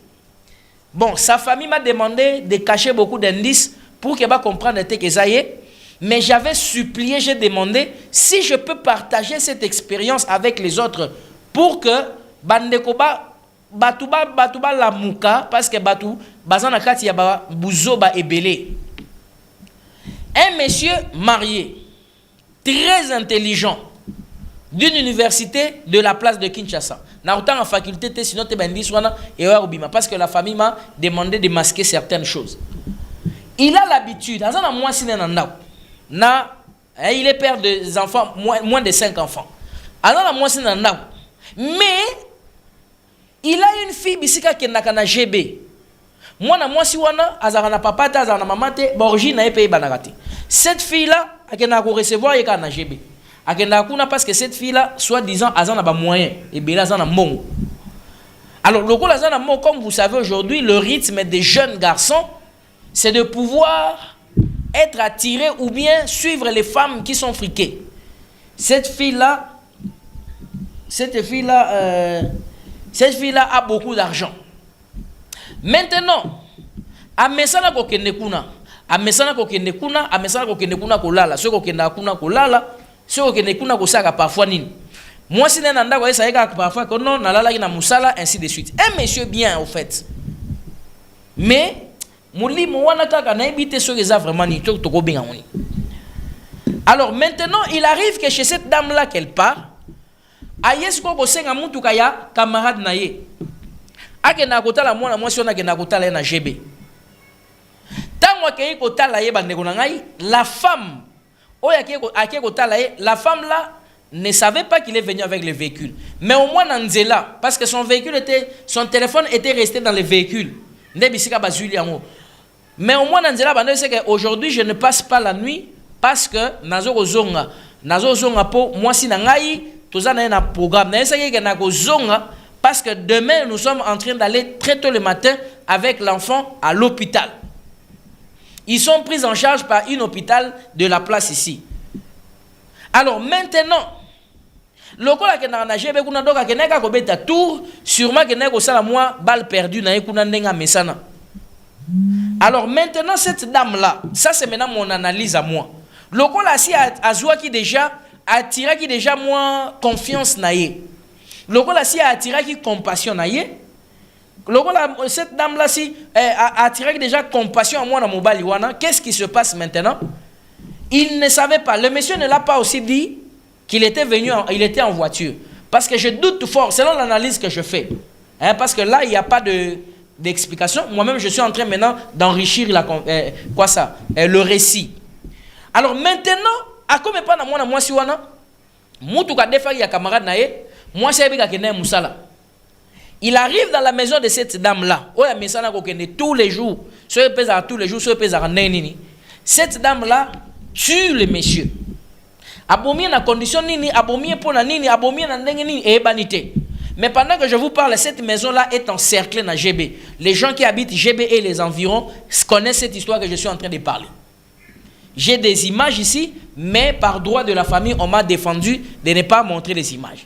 Bon, sa famille m'a demandé de cacher beaucoup d'indices pour qu'elle va comprendre que ça y est. Mais j'avais supplié, j'ai demandé si je peux partager cette expérience avec les autres pour que Bandekoba Batouba la mouka parce que Batou bazana kati ya ba buzo ba ebele. Un monsieur marié, très intelligent, d'une université de la place de Kinshasa. Na autant en faculté te sinon te bandi swana et obima parce que la famille m'a demandé de masquer certaines choses. Il a l'habitude, azana moi sinen na il est père des enfants moins de 5 enfants. Azana moi sinen mais il a une fille bisika kendaka na GB. Mwana mwasi wana azara na papa ta azara na mama te borgi na epeye banagati. Cette fille là akenda ko recevoir yeka na GB. Akenda kuna parce que cette fille là soi-disant azana ba moyen et bela azana mongo. Alors le rôle azana mongo comme vous savez aujourd'hui le rythme des jeunes garçons c'est de pouvoir être attiré ou bien suivre les femmes qui sont friquées. Cette fille là a beaucoup d'argent. Maintenant, a mesana ko kende kuna, a mesana ko kende kuna kolala, ce ko kende kuna kolala, ce ko kende kuna ko saka parfois nini. Moi si nenda ndako esa eka parfois ko non nalala ina musala ainsi de suite. Un monsieur bien au fait. Mais molimo wana kaka na ebité sur les vraiment ni to ko benga ngoni. Alors maintenant, il arrive que chez cette dame là qu'elle part, ayes ko senga mutu kaya camarade na ye. Ake na kotala mwana mwasi ona ke na kotala na GB. Tango ake kotala ye bandeko na ngai, la femme ake kotala ye, la femme là ne savait pas qu'il est venu avec le véhicule. Mais au moins Nanzela, parce que son téléphone était resté dans le véhicule. Mais au moins Nanzela, aujourd'hui je ne passe pas la nuit parce que nazo zonga po moi si nangai tozana na programme na esaki ke na ko zonga parce que demain nous sommes en train d'aller très tôt le matin avec l'enfant à l'hôpital. Ils sont pris en charge par un hôpital de la place ici. Alors maintenant, lokola ke na GB kuna doka ke neka ko beta tour, sûrement ke neka ko sala moi balle perdue na kuna ndenga mesana. Alors maintenant cette dame là, ça c'est maintenant mon analyse à moi. Lokola si azwa qui déjà attira qui déjà moi confiance na ye. Lokola si attira qui compassion na ye. Lokola cette dame là si attira déjà compassion à moi dans mon baliwana, qu'est-ce qui se passe maintenant? Il ne savait pas, le monsieur ne l'a pas aussi dit qu'il était venu, il était en voiture. Parce que je doute fort, selon l'analyse que je fais. Hein, parce que là, il n'y a pas d'explication. Moi-même, je suis en train maintenant d'enrichir le récit. Alors maintenant, à quoi me parle moi si wana, mutuka defa ya camarade nae, moi c'est bika kene musala. Il arrive dans la maison de cette dame là. Oya mesana ko kene tous les jours. Soit pesa tous les jours, soit pesa nini. Cette dame là tue le monsieur. Abomie na condition nini, abomie pour na nini, abomie na ndenge nini et banité. Mais pendant que je vous parle, cette maison là est encerclée dans GB. Les gens qui habitent GB et les environs connaissent cette histoire que je suis en train de parler. J'ai des images ici, mais par droit de la famille, on m'a défendu de ne pas montrer les images.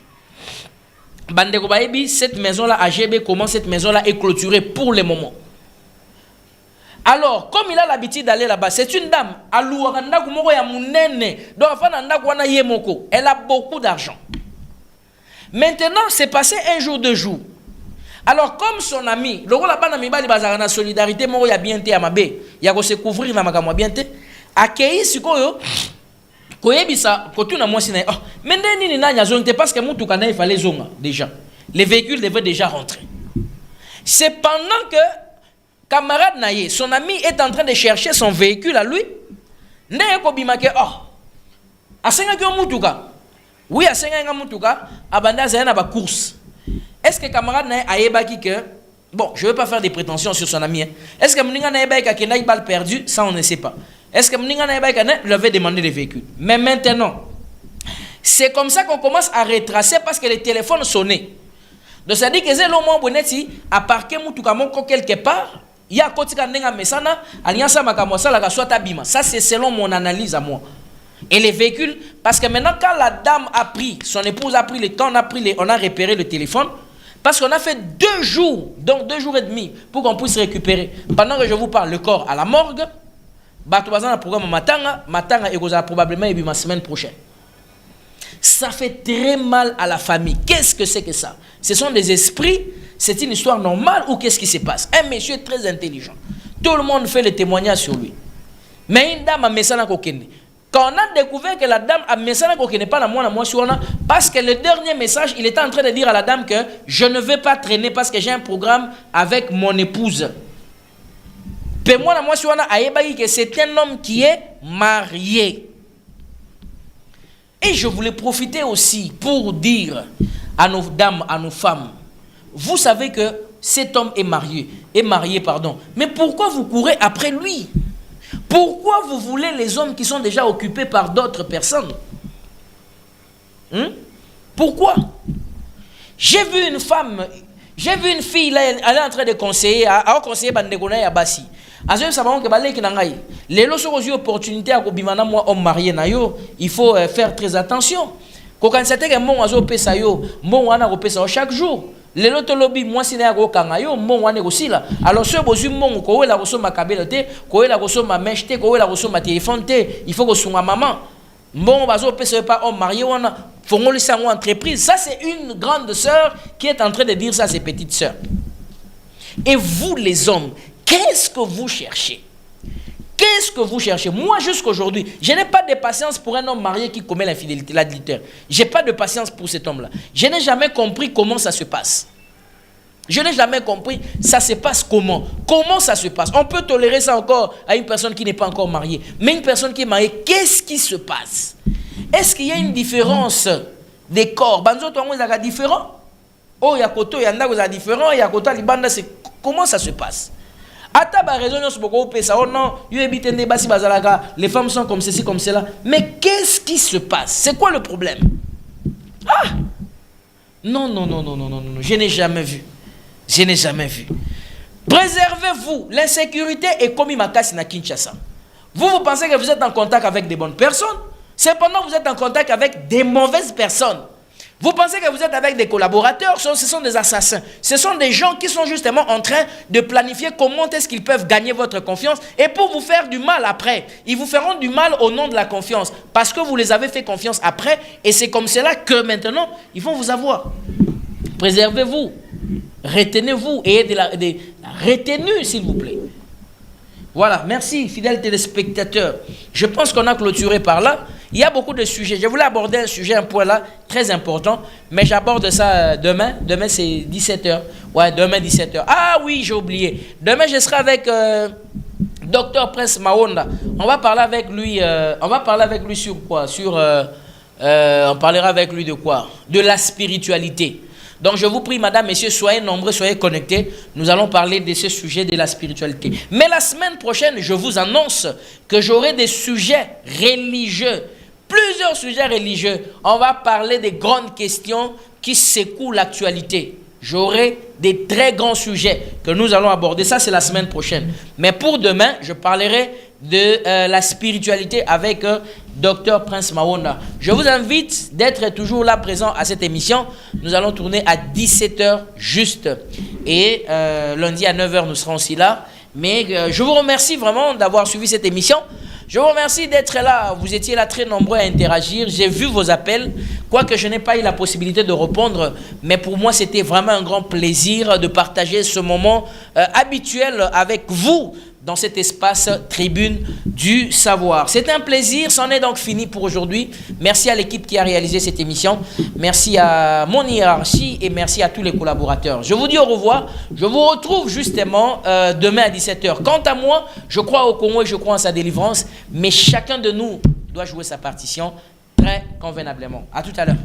Bandeko Baebi, cette maison-là à GB, comment cette maison-là est clôturée pour le moment. Alors, comme il a l'habitude d'aller là-bas, c'est une dame. Elle a beaucoup d'argent. Maintenant, c'est passé un jour, 2 jours. Alors, comme son ami, le rôle là-bas, il y a solidarité, il y a bien été à ma baie, il y a se couvrir dans ma bien été. Accueilli ce que koyebisa kotuna moi sina oh mais nini nanya zonte parce que mutu kana il fallait zonga déjà les véhicules devaient déjà rentrer. C'est pendant que camarade naye son ami est en train de chercher son véhicule à lui ne ko bimake oh asenga ko mutuka oui asenga mutuka abanda za na ba course. Est-ce que camarade naye ayebaki que bon je veux pas faire des prétentions sur son ami hein. Est-ce que mninga naye ba ka kenai balle perdue ça on ne sait pas. Est-ce que Mninga lui avait demandé des véhicules? Mais maintenant, c'est comme ça qu'on commence à retracer parce que les téléphones sonnaient. Donc ça dit que c'est l'homme boneti à parquer Moutukamoko quelque part. Il y a Kotika Nenga Mesana, Alliance Makamosa, la soit Abima. Ça c'est selon mon analyse à moi. Et les véhicules, parce que maintenant quand la dame a pris, son épouse a pris le temps, on a repéré le téléphone. Parce qu'on a fait 2 jours, donc 2 jours et demi, pour qu'on puisse récupérer. Pendant que je vous parle, le corps à la morgue. Le programme Matanga et probablement la semaine prochaine. Ça fait très mal à la famille. Qu'est-ce que c'est que ça? Ce sont des esprits, c'est une histoire normale ou qu'est-ce qui se passe? Un monsieur très intelligent. Tout le monde fait le témoignage sur lui. Mais une dame a messana kokende. Quand on a découvert que la dame a messana kokende pas la moi parce que le dernier message, il était en train de dire à la dame que je ne veux pas traîner parce que j'ai un programme avec mon épouse. Que c'est un homme qui est marié. Et je voulais profiter aussi pour dire à nos dames, à nos femmes, vous savez que cet homme est marié, mais pourquoi vous courez après lui? Pourquoi vous voulez les hommes qui sont déjà occupés par d'autres personnes? Pourquoi? J'ai vu une fille, là, elle est en train de conseiller, à conseiller Bandegona et Abassi. Azo savons que balé kinangai les loso aux opportunités à kobimana moi homme marié na yo il faut faire très attention ko kan c'était que mon azo pesa yo mon wana ko pesa chaque jour les loto lobby moi sina ko kanga yo mon wana ko sila alors ce bozu mon ko wela ko so makabelo te ko wela ko so ma mèche te ko wela ko so ma téléphone te il faut ko sunga maman mon bazo pesa pas homme marié wana fongoli sango entreprise. Ça c'est une grande sœur qui est en train de dire ça à ses petites sœurs. Et vous les hommes, Qu'est-ce que vous cherchez? Qu'est-ce que vous cherchez? Moi, jusqu'à aujourd'hui, je n'ai pas de patience pour un homme marié qui commet l'infidélité, l'adultère. Je n'ai pas de patience pour cet homme-là. Je n'ai jamais compris comment ça se passe. Je n'ai jamais compris, ça se passe comment? Comment ça se passe? On peut tolérer ça encore à une personne qui n'est pas encore mariée. Mais une personne qui est mariée, qu'est-ce qui se passe? Est-ce qu'il y a une différence des corps? Banzo, toi, vous êtes différent? Oh, il y a koto, il y a différent, il y a koto, libanda, c'est comment ça se passe? Ata ba raison non beaucoup pesa oh non, les femmes sont comme ceci comme cela. Mais qu'est-ce qui se passe? C'est quoi le problème? Ah! Non, je n'ai jamais vu. Je n'ai jamais vu. Préservez-vous. L'insécurité est comme Imakasi na Kinshasa. Vous pensez que vous êtes en contact avec des bonnes personnes. Cependant, vous êtes en contact avec des mauvaises personnes. Vous pensez que vous êtes avec des collaborateurs. Ce sont des assassins. Ce sont des gens qui sont justement en train de planifier comment est-ce qu'ils peuvent gagner votre confiance. Et pour vous faire du mal après. Ils vous feront du mal au nom de la confiance. Parce que vous les avez fait confiance après. Et c'est comme cela que maintenant, ils vont vous avoir. Préservez-vous. Retenez-vous et de la retenue, s'il vous plaît. Voilà, merci, fidèles téléspectateurs. Je pense qu'on a clôturé par là. Il y a beaucoup de sujets. Je voulais aborder un point là, très important, mais j'aborde ça demain. Demain, c'est 17h. Ouais, demain, 17h. Ah oui, j'ai oublié. Demain, je serai avec Dr Prince Mawonda. On va parler avec lui. Sur quoi? On parlera avec lui de quoi? De la spiritualité. Donc je vous prie, madame, messieurs, soyez nombreux, soyez connectés. Nous allons parler de ce sujet de la spiritualité. Mais la semaine prochaine, je vous annonce que j'aurai des sujets religieux. Plusieurs sujets religieux. On va parler des grandes questions qui secouent l'actualité. J'aurai des très grands sujets que nous allons aborder. Ça, c'est la semaine prochaine. Mais pour demain, je parlerai de la spiritualité avec Dr Prince Mawonda. Je vous invite d'être toujours là présent à cette émission. Nous allons tourner à 17h juste. Et lundi à 9h, nous serons aussi là. Mais je vous remercie vraiment d'avoir suivi cette émission. Je vous remercie d'être là. Vous étiez là très nombreux à interagir. J'ai vu vos appels. Quoique je n'ai pas eu la possibilité de répondre. Mais pour moi, c'était vraiment un grand plaisir de partager ce moment habituel avec vous dans cet espace tribune du savoir. C'est un plaisir, c'en est donc fini pour aujourd'hui. Merci à l'équipe qui a réalisé cette émission. Merci à mon hiérarchie et merci à tous les collaborateurs. Je vous dis au revoir. Je vous retrouve justement demain à 17h. Quant à moi, je crois au Congo et je crois en sa délivrance. Mais chacun de nous doit jouer sa partition très convenablement. À tout à l'heure.